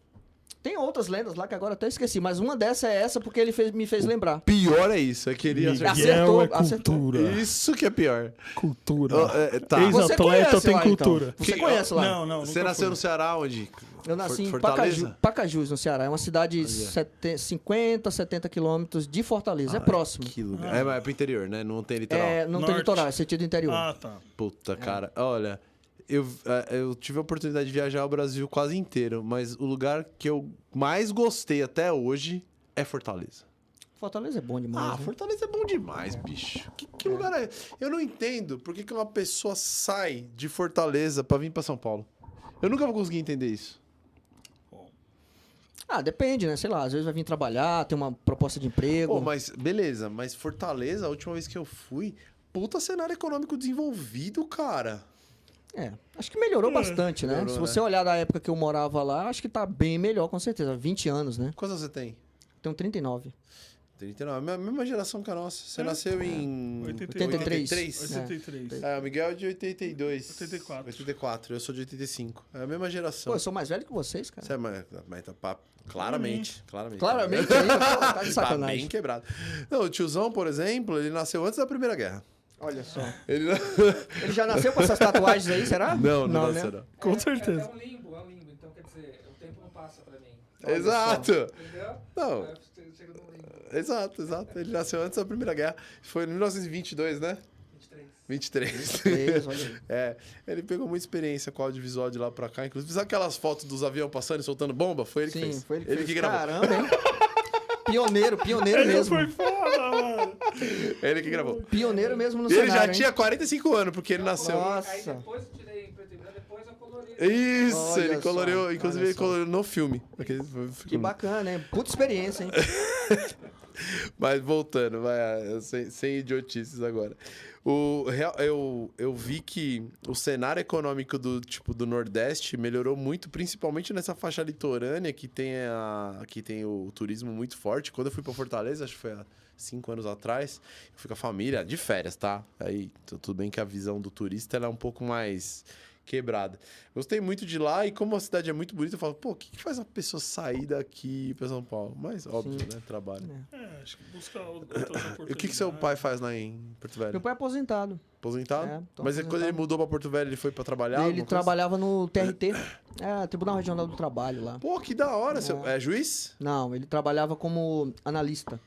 Speaker 3: Tem outras lendas lá que agora até esqueci, mas uma dessa é essa porque ele me fez lembrar.
Speaker 1: Pior é isso, é que ele
Speaker 2: Miguel
Speaker 3: acertou,
Speaker 2: é cultura.
Speaker 1: Isso que é pior.
Speaker 2: Cultura.
Speaker 1: Tá.
Speaker 3: Você
Speaker 2: Ex-atleta
Speaker 3: conhece
Speaker 2: tem
Speaker 3: lá,
Speaker 2: cultura.
Speaker 3: então. Você conhece lá?
Speaker 2: Não, nunca
Speaker 1: Você nasceu
Speaker 2: fui.
Speaker 1: no Ceará onde?
Speaker 3: Eu nasci em
Speaker 1: Fortaleza?
Speaker 3: Pacajus, no Ceará. É uma cidade 50, 70 quilômetros de Fortaleza. É próximo.
Speaker 1: Que lugar. É pro interior, né? Não tem litoral.
Speaker 3: Não tem
Speaker 2: Norte.
Speaker 3: litoral, é sentido interior.
Speaker 2: Ah, tá.
Speaker 1: Puta, cara. Olha, eu tive a oportunidade de viajar o Brasil quase inteiro, mas o lugar que eu mais gostei até hoje é Fortaleza.
Speaker 3: Fortaleza é bom demais. né?
Speaker 1: Fortaleza é bom demais, bicho. Que lugar é? Eu não entendo por que uma pessoa sai de Fortaleza pra vir pra São Paulo. Eu nunca vou conseguir entender isso.
Speaker 3: Depende, né? Sei lá, às vezes vai vir trabalhar, tem uma proposta de emprego.
Speaker 1: Pô, mas beleza, mas Fortaleza, a última vez que eu fui, puta cenário econômico desenvolvido, cara.
Speaker 3: Acho que melhorou bastante, né?
Speaker 1: melhorou,
Speaker 3: Se você olhar da época que eu morava lá, acho que tá bem melhor, com certeza. 20 anos, né?
Speaker 1: Quantos você tem?
Speaker 3: Tenho 39.
Speaker 1: 39. A mesma geração que a nossa. Você nasceu em...
Speaker 3: 83.
Speaker 2: 83.
Speaker 1: O Miguel é de 82.
Speaker 2: 84.
Speaker 1: 84. Eu sou de 85. É a mesma geração.
Speaker 3: Pô, eu sou mais velho que vocês, cara.
Speaker 1: Você é mas tá claramente.
Speaker 3: Claramente ainda, tá de
Speaker 1: Tá
Speaker 3: sacanagem.
Speaker 1: bem quebrado. Não, o tiozão, por exemplo, ele nasceu antes da Primeira Guerra.
Speaker 3: Olha só.
Speaker 1: Ele
Speaker 3: Ele já nasceu com essas tatuagens aí, será?
Speaker 1: não
Speaker 3: né?
Speaker 1: nasceu, não.
Speaker 2: Com certeza.
Speaker 4: É um limbo. Então, quer dizer, o tempo não passa pra mim.
Speaker 1: Exato.
Speaker 4: Entendeu?
Speaker 1: Não,
Speaker 4: Aí eu chego num limbo.
Speaker 1: exato. Ele nasceu antes da Primeira Guerra. Foi em 1922, né?
Speaker 4: 23.
Speaker 1: 23.
Speaker 3: Olha aí.
Speaker 1: Ele pegou muita experiência com o audiovisual de lá pra cá. Inclusive, sabe aquelas fotos dos aviões passando e soltando bomba? Foi ele que
Speaker 3: Sim,
Speaker 1: fez.
Speaker 3: foi ele que
Speaker 1: ele
Speaker 3: fez.
Speaker 1: que gravou.
Speaker 3: Caramba, hein? Pioneiro
Speaker 2: Ele
Speaker 3: mesmo.
Speaker 2: foi foda, mano.
Speaker 1: Ele que gravou.
Speaker 3: Pioneiro mesmo no
Speaker 1: Ele
Speaker 3: cenário,
Speaker 1: já
Speaker 3: hein?
Speaker 1: tinha 45 anos, porque ele nasceu.
Speaker 3: Nossa.
Speaker 4: Aí depois eu tirei em preto e branco, depois eu colori.
Speaker 1: Isso,
Speaker 3: Olha
Speaker 1: ele
Speaker 3: só,
Speaker 1: coloriu. Inclusive,
Speaker 3: olha
Speaker 1: ele
Speaker 3: só.
Speaker 1: coloriu no filme.
Speaker 3: Que bacana, hein? Puta experiência, hein?
Speaker 1: Mas voltando, sem idiotices agora. Eu vi que o cenário econômico do Nordeste melhorou muito, principalmente nessa faixa litorânea que tem o turismo muito forte. Quando eu fui pra Fortaleza, acho que foi há 5 anos atrás, eu fui com a família, de férias, tá? Aí, tudo bem que a visão do turista ela é um pouco mais quebrada. Gostei muito de lá e como a cidade é muito bonita, eu falo, pô, o que faz uma pessoa sair daqui pra São Paulo? Mas, óbvio, né? Trabalho.
Speaker 2: Acho que busca outras oportunidades.
Speaker 1: E o que seu pai faz lá em Porto Velho?
Speaker 3: Meu pai é aposentado.
Speaker 1: Aposentado?
Speaker 3: tô
Speaker 1: Mas
Speaker 3: aposentado.
Speaker 1: quando ele mudou pra Porto Velho, ele foi pra trabalhar?
Speaker 3: Ele
Speaker 1: alguma coisa?
Speaker 3: trabalhava no TRT, Tribunal Regional do Trabalho lá.
Speaker 1: Pô, que da hora. É juiz?
Speaker 3: Não, ele trabalhava como analista.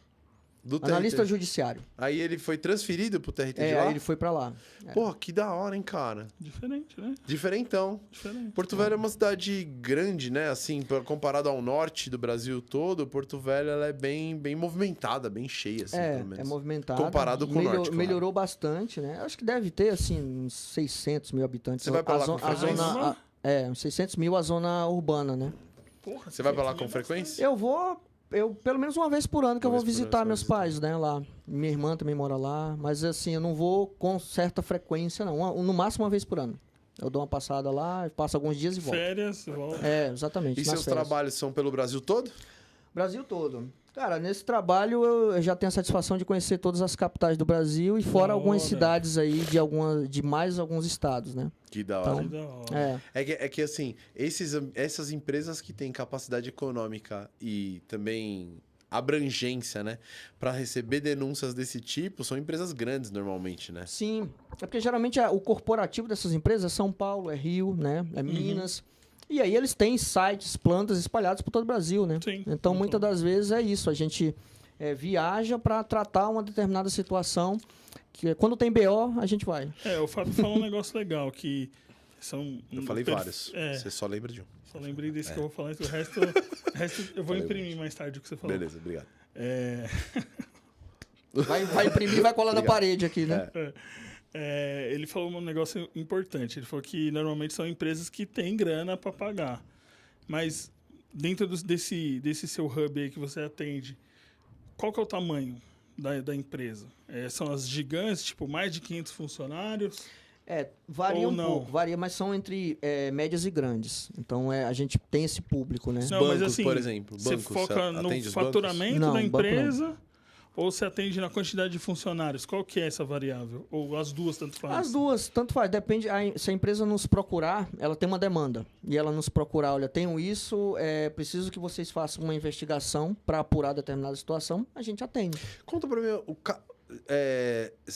Speaker 1: Do
Speaker 3: Analista
Speaker 1: TRT.
Speaker 3: judiciário.
Speaker 1: Aí ele foi transferido pro TRT de
Speaker 3: É,
Speaker 1: lá?
Speaker 3: aí ele foi pra lá.
Speaker 1: Pô, que da hora, hein, cara?
Speaker 2: Diferente, né?
Speaker 1: Diferentão.
Speaker 2: Diferente.
Speaker 1: Porto Velho é uma cidade grande, né? Assim, comparado ao norte do Brasil todo, Porto Velho ela é bem movimentada, bem cheia, assim,
Speaker 3: É,
Speaker 1: pelo menos.
Speaker 3: é movimentado.
Speaker 1: Comparado com o norte, claro.
Speaker 3: Melhorou bastante, né? Acho que deve ter, assim, uns 600 mil habitantes.
Speaker 1: Você vai pra lá com
Speaker 3: a
Speaker 1: frequência?
Speaker 3: zona, uns 600 mil a zona urbana, né?
Speaker 2: Porra,
Speaker 1: Você vai pra lá com frequência?
Speaker 3: Eu vou, pelo menos uma vez por ano que
Speaker 1: Uma
Speaker 3: eu vou
Speaker 1: vez por ano
Speaker 3: visitar
Speaker 1: você vai
Speaker 3: meus
Speaker 1: visitar.
Speaker 3: pais, né, lá. Minha irmã também mora lá, mas assim, eu não vou com certa frequência, não. No máximo uma vez por ano. Eu dou uma passada lá, passo alguns dias e volto.
Speaker 2: Férias, volta.
Speaker 3: É, exatamente.
Speaker 1: E
Speaker 3: nas
Speaker 1: seus
Speaker 3: férias.
Speaker 1: trabalhos são pelo Brasil todo?
Speaker 3: Brasil todo. Cara, nesse trabalho eu já tenho a satisfação de conhecer todas as capitais do Brasil e fora
Speaker 2: Da
Speaker 3: algumas
Speaker 2: hora.
Speaker 3: cidades aí de mais alguns estados, né?
Speaker 1: Que da hora.
Speaker 2: Que da hora.
Speaker 3: É.
Speaker 1: É que assim, essas empresas que têm capacidade econômica e também abrangência, né, para receber denúncias desse tipo, são empresas grandes normalmente, né?
Speaker 3: Sim, é porque geralmente o corporativo dessas empresas é São Paulo, é Rio, né? É Minas. E aí eles têm sites, plantas espalhados por todo o Brasil, né?
Speaker 2: Sim.
Speaker 3: Então muitas das vezes é isso, a gente viaja para tratar uma determinada situação, que quando tem BO, a gente vai.
Speaker 2: O Fábio falou um negócio legal, que são...
Speaker 1: Eu falei vários.
Speaker 2: É,
Speaker 1: Você só lembra de um.
Speaker 2: só lembrei desse que eu vou falar, o resto eu vou
Speaker 1: Falei
Speaker 2: imprimir mais tarde o que você falou.
Speaker 1: Beleza, obrigado.
Speaker 2: É,
Speaker 3: Vai imprimir e vai colar na
Speaker 1: Obrigado.
Speaker 3: parede aqui, né?
Speaker 2: ele falou um negócio importante. Ele falou que normalmente são empresas que têm grana para pagar. Mas dentro desse seu hub aí que você atende, qual que é o tamanho da empresa? São as gigantes, tipo, mais de 500 funcionários?
Speaker 3: Varia
Speaker 2: Ou
Speaker 3: um
Speaker 2: não?
Speaker 3: pouco, varia, mas são entre médias e grandes. Então a gente tem esse público, né?
Speaker 2: Não, mas
Speaker 1: Bancos,
Speaker 2: assim,
Speaker 1: por exemplo.
Speaker 2: você
Speaker 1: Bancos,
Speaker 2: foca
Speaker 1: você
Speaker 2: no
Speaker 1: atende os
Speaker 2: faturamento
Speaker 3: Não,
Speaker 2: da
Speaker 3: banco não.
Speaker 2: empresa ou você atende na quantidade de funcionários? Qual que é essa variável? Ou as duas, tanto faz?
Speaker 3: As duas, tanto faz. Depende. Se a empresa nos procurar, ela tem uma demanda. E ela nos procurar, olha, tenho isso, preciso que vocês façam uma investigação para apurar determinada situação, a gente atende.
Speaker 1: Conta pra mim,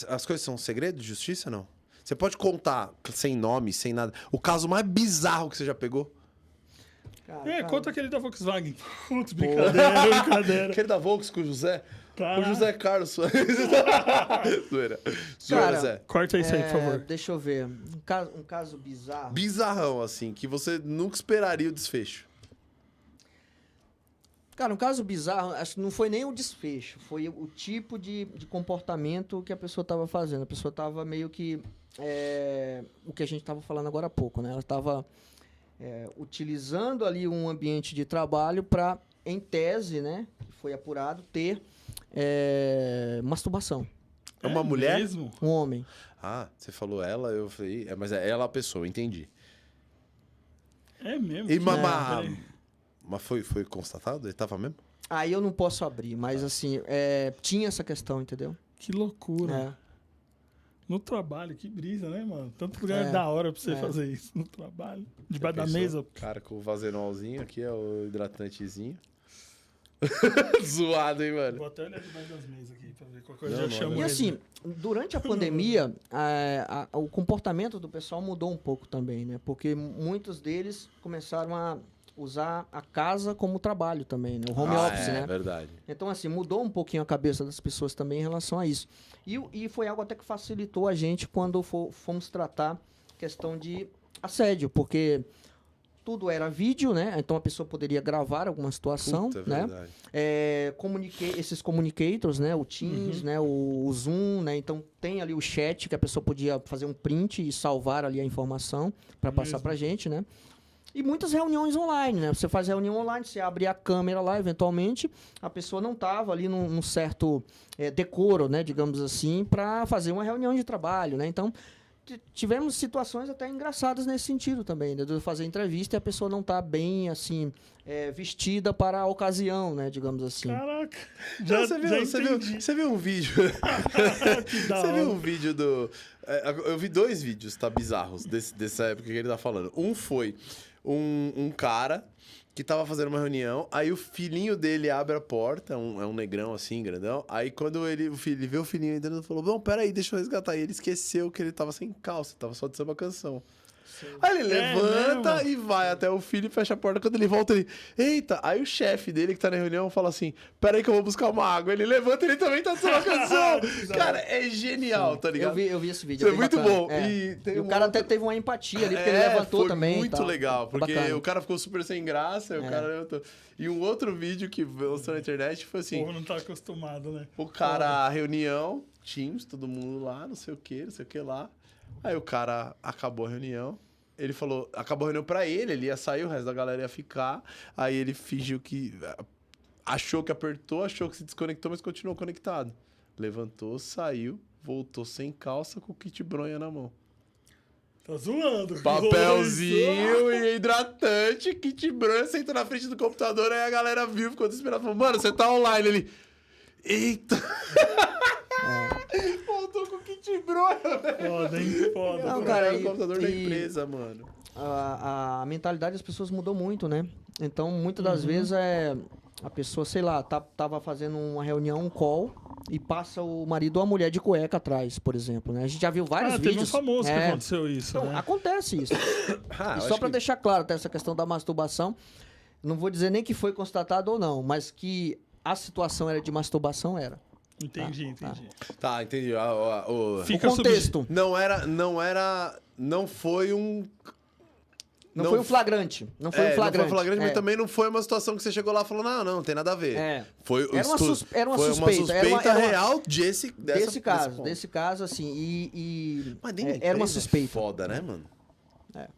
Speaker 1: as coisas são segredo de justiça, não? Você pode contar, sem nome, sem nada, o caso mais bizarro que você já pegou?
Speaker 3: Cara,
Speaker 2: Conta aquele da Volkswagen. Putz, brincadeira.
Speaker 1: Aquele da Volks com o José?
Speaker 2: Tá.
Speaker 1: O José Carlos. Zoeira.
Speaker 3: Cara,
Speaker 1: Zé.
Speaker 2: Corta isso aí, por favor.
Speaker 3: Deixa eu ver. Um caso bizarro.
Speaker 1: Bizarrão, assim, que você nunca esperaria o desfecho.
Speaker 3: Cara, um caso bizarro, acho que não foi nem o desfecho, foi o tipo de comportamento que a pessoa estava fazendo. A pessoa estava meio que. O que a gente estava falando agora há pouco, né? Ela estava utilizando ali um ambiente de trabalho para, em tese, né? Que foi apurado, ter masturbação.
Speaker 1: É uma mulher?
Speaker 2: Mesmo?
Speaker 3: Um homem.
Speaker 1: Ah, você falou ela, eu falei... mas é ela a pessoa, entendi.
Speaker 2: É mesmo?
Speaker 1: E
Speaker 2: Que-
Speaker 1: mamar...
Speaker 2: peraí.
Speaker 1: Mas foi constatado? Ele tava mesmo?
Speaker 3: Aí eu não posso abrir, mas assim, tinha essa questão, entendeu?
Speaker 2: Que loucura.
Speaker 3: É.
Speaker 2: No trabalho, que brisa, né, mano? Tanto lugar
Speaker 3: É.
Speaker 2: da hora pra você
Speaker 3: É.
Speaker 2: fazer isso no trabalho. Debaixo da
Speaker 1: Pensou?
Speaker 2: mesa.
Speaker 1: Cara com o vazenolzinho aqui, é o hidratantezinho. Zoado, hein, mano?
Speaker 2: Vou até olhar debaixo das mesas aqui pra ver qual coisa
Speaker 1: Não,
Speaker 2: eu
Speaker 1: não,
Speaker 2: chamo
Speaker 1: não.
Speaker 3: E
Speaker 2: ele.
Speaker 3: assim, durante a pandemia, o comportamento do pessoal mudou um pouco também, né? Porque muitos deles começaram a usar a casa como trabalho também, né? O home office, né?
Speaker 1: Verdade.
Speaker 3: Então, assim, mudou um pouquinho a cabeça das pessoas também em relação a isso. E foi algo até que facilitou a gente quando fomos tratar questão de assédio, porque tudo era vídeo, né? Então a pessoa poderia gravar alguma situação,
Speaker 1: Puta,
Speaker 3: né?
Speaker 1: verdade.
Speaker 3: Esses communicators, né? O Teams, né? O Zoom, né? Então tem ali o chat que a pessoa podia fazer um print e salvar ali a informação para passar
Speaker 2: Mesmo.
Speaker 3: pra gente, né? E muitas reuniões online, né? Você faz reunião online, você abre a câmera lá, eventualmente, a pessoa não estava ali num certo decoro, né? Digamos assim, para fazer uma reunião de trabalho, né? Então, tivemos situações até engraçadas nesse sentido também, né? De fazer entrevista e a pessoa não tá bem, assim, vestida para a ocasião, né? Digamos assim.
Speaker 2: Caraca.
Speaker 1: Não, você viu um vídeo?
Speaker 2: Que da
Speaker 1: Você viu
Speaker 2: hora.
Speaker 1: um vídeo do... eu vi 2 vídeos, tá? Bizarros, dessa época que ele tá falando. Um foi um cara que tava fazendo uma reunião, aí o filhinho dele abre a porta, é um negrão assim, grandão. Aí quando ele vê o filhinho entrando, ele falou, não, peraí, deixa eu resgatar. E ele esqueceu que ele tava sem calça, tava só de samba canção. Aí ele levanta
Speaker 2: mesmo?
Speaker 1: e vai até o filho e fecha a porta. Quando ele volta, ele... Eita! Aí o chefe dele, que tá na reunião, fala assim, peraí que eu vou buscar uma água. Ele levanta e ele também tá tomando canção. Cara, é genial, tá ligado?
Speaker 3: Eu vi esse vídeo.
Speaker 1: Isso é
Speaker 3: bem
Speaker 1: muito
Speaker 3: bacana.
Speaker 1: bom.
Speaker 3: É.
Speaker 1: E tem
Speaker 3: E o
Speaker 1: um
Speaker 3: cara
Speaker 1: outro-
Speaker 3: até teve uma empatia ali, porque ele levantou
Speaker 1: foi
Speaker 3: também. e
Speaker 1: muito
Speaker 3: tal.
Speaker 1: legal, porque
Speaker 3: Bacana.
Speaker 1: o cara ficou super sem graça, e o cara levantou. E um outro vídeo que mostrou na internet foi
Speaker 2: O
Speaker 1: assim,
Speaker 2: povo não tá acostumado, né?
Speaker 1: o cara, reunião, Teams, todo mundo lá, não sei o que lá. Aí o cara acabou a reunião, ele falou, acabou a reunião pra ele ia sair, o resto da galera ia ficar. Aí ele fingiu que... Achou que apertou, achou que se desconectou, mas continuou conectado. Levantou, saiu, voltou sem calça com o kit bronha na mão.
Speaker 2: Tá zoando.
Speaker 1: Papelzinho e hidratante, kit bronha, senta na frente do computador, aí a galera viu, ficou desesperada, falou, mano, você tá online. Ele, eita! Voltou com o kit bronha, velho.
Speaker 2: Foda, hein? Foda.
Speaker 3: Não,
Speaker 1: Não,
Speaker 3: cara,
Speaker 1: era o
Speaker 3: e-
Speaker 1: computador da
Speaker 3: e-
Speaker 1: empresa, mano.
Speaker 3: A mentalidade das pessoas mudou muito, né? Então, muitas das
Speaker 2: Uhum.
Speaker 3: vezes a pessoa, sei lá, tava fazendo uma reunião, um call, e passa o marido ou a mulher de cueca atrás, por exemplo, né? A gente já viu vários
Speaker 2: Teve um
Speaker 3: vídeos.
Speaker 2: famoso que
Speaker 3: É.
Speaker 2: aconteceu isso,
Speaker 3: Então,
Speaker 2: né?
Speaker 3: acontece isso.
Speaker 1: Ah,
Speaker 3: E
Speaker 1: eu
Speaker 3: só
Speaker 1: acho
Speaker 3: pra
Speaker 1: que-
Speaker 3: deixar claro, tá, essa questão da masturbação, não vou dizer nem que foi constatado ou não, mas que a situação era de masturbação, era.
Speaker 2: Entendi, entendi.
Speaker 1: Tá, entendi.
Speaker 2: Fica
Speaker 3: o contexto.
Speaker 1: Não foi um...
Speaker 3: Não foi um flagrante. Não foi um
Speaker 1: Não foi
Speaker 3: flagrante.
Speaker 1: um flagrante, mas
Speaker 3: É.
Speaker 1: também não foi uma situação que você chegou lá e falou, não tem nada a ver.
Speaker 3: É.
Speaker 1: Foi,
Speaker 3: Era uma
Speaker 1: estu-
Speaker 3: era uma
Speaker 1: foi
Speaker 3: suspeita.
Speaker 1: Uma suspeita
Speaker 3: era uma-
Speaker 1: real desse ponto.
Speaker 3: Desse caso, assim,
Speaker 1: Mas dentro da
Speaker 3: era uma
Speaker 1: empresa é
Speaker 3: suspeita.
Speaker 1: foda, né, mano?
Speaker 3: É.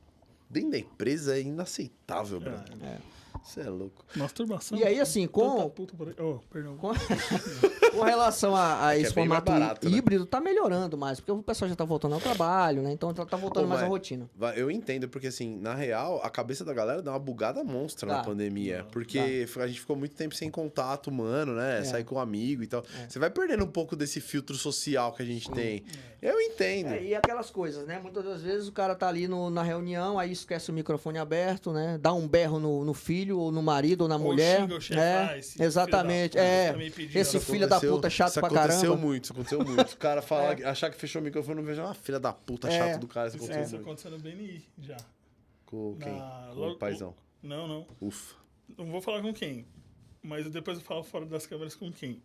Speaker 1: Dentro da empresa é inaceitável, Bruno.
Speaker 3: É.
Speaker 1: Você é louco.
Speaker 2: Masturbação.
Speaker 3: E aí, assim,
Speaker 2: Tanta puta por aí. Oh, perdão.
Speaker 3: Com relação a esse
Speaker 1: é bem mais
Speaker 3: formato
Speaker 1: barato, né?
Speaker 3: híbrido, tá melhorando mais, porque o pessoal já tá voltando ao trabalho, né? Então tá voltando
Speaker 1: Ô,
Speaker 3: mais à
Speaker 1: mas-
Speaker 3: rotina.
Speaker 1: Eu entendo, porque assim, na real, a cabeça da galera dá uma bugada monstra na
Speaker 3: Dá.
Speaker 1: pandemia. Porque a gente ficou muito tempo sem contato humano, né?
Speaker 3: É.
Speaker 1: Sair com um amigo e tal. Você vai perdendo um pouco desse filtro social que a gente tem. Eu entendo.
Speaker 3: É, e aquelas coisas, né? Muitas das vezes o cara tá ali na reunião, aí esquece o microfone aberto, né? Dá um berro no filho, ou no marido, ou na mulher.
Speaker 2: xinga o chefe, esse
Speaker 3: Exatamente.
Speaker 2: filho da puta,
Speaker 3: É.
Speaker 2: também pediu.
Speaker 3: Esse
Speaker 2: Isso
Speaker 3: filho da puta chato
Speaker 1: isso
Speaker 3: pra
Speaker 1: aconteceu
Speaker 3: caramba.
Speaker 1: muito, isso aconteceu muito. O cara fala, achar que fechou o microfone, não veja, filha da puta,
Speaker 3: É.
Speaker 1: chato do cara. Isso
Speaker 2: Isso
Speaker 1: aconteceu muito.
Speaker 2: aconteceu no BNI já.
Speaker 1: Com quem? Com
Speaker 2: logo-
Speaker 1: o paizão.
Speaker 2: Não.
Speaker 1: Ufa.
Speaker 2: Não vou falar com quem. Mas depois eu falo fora das câmeras com quem.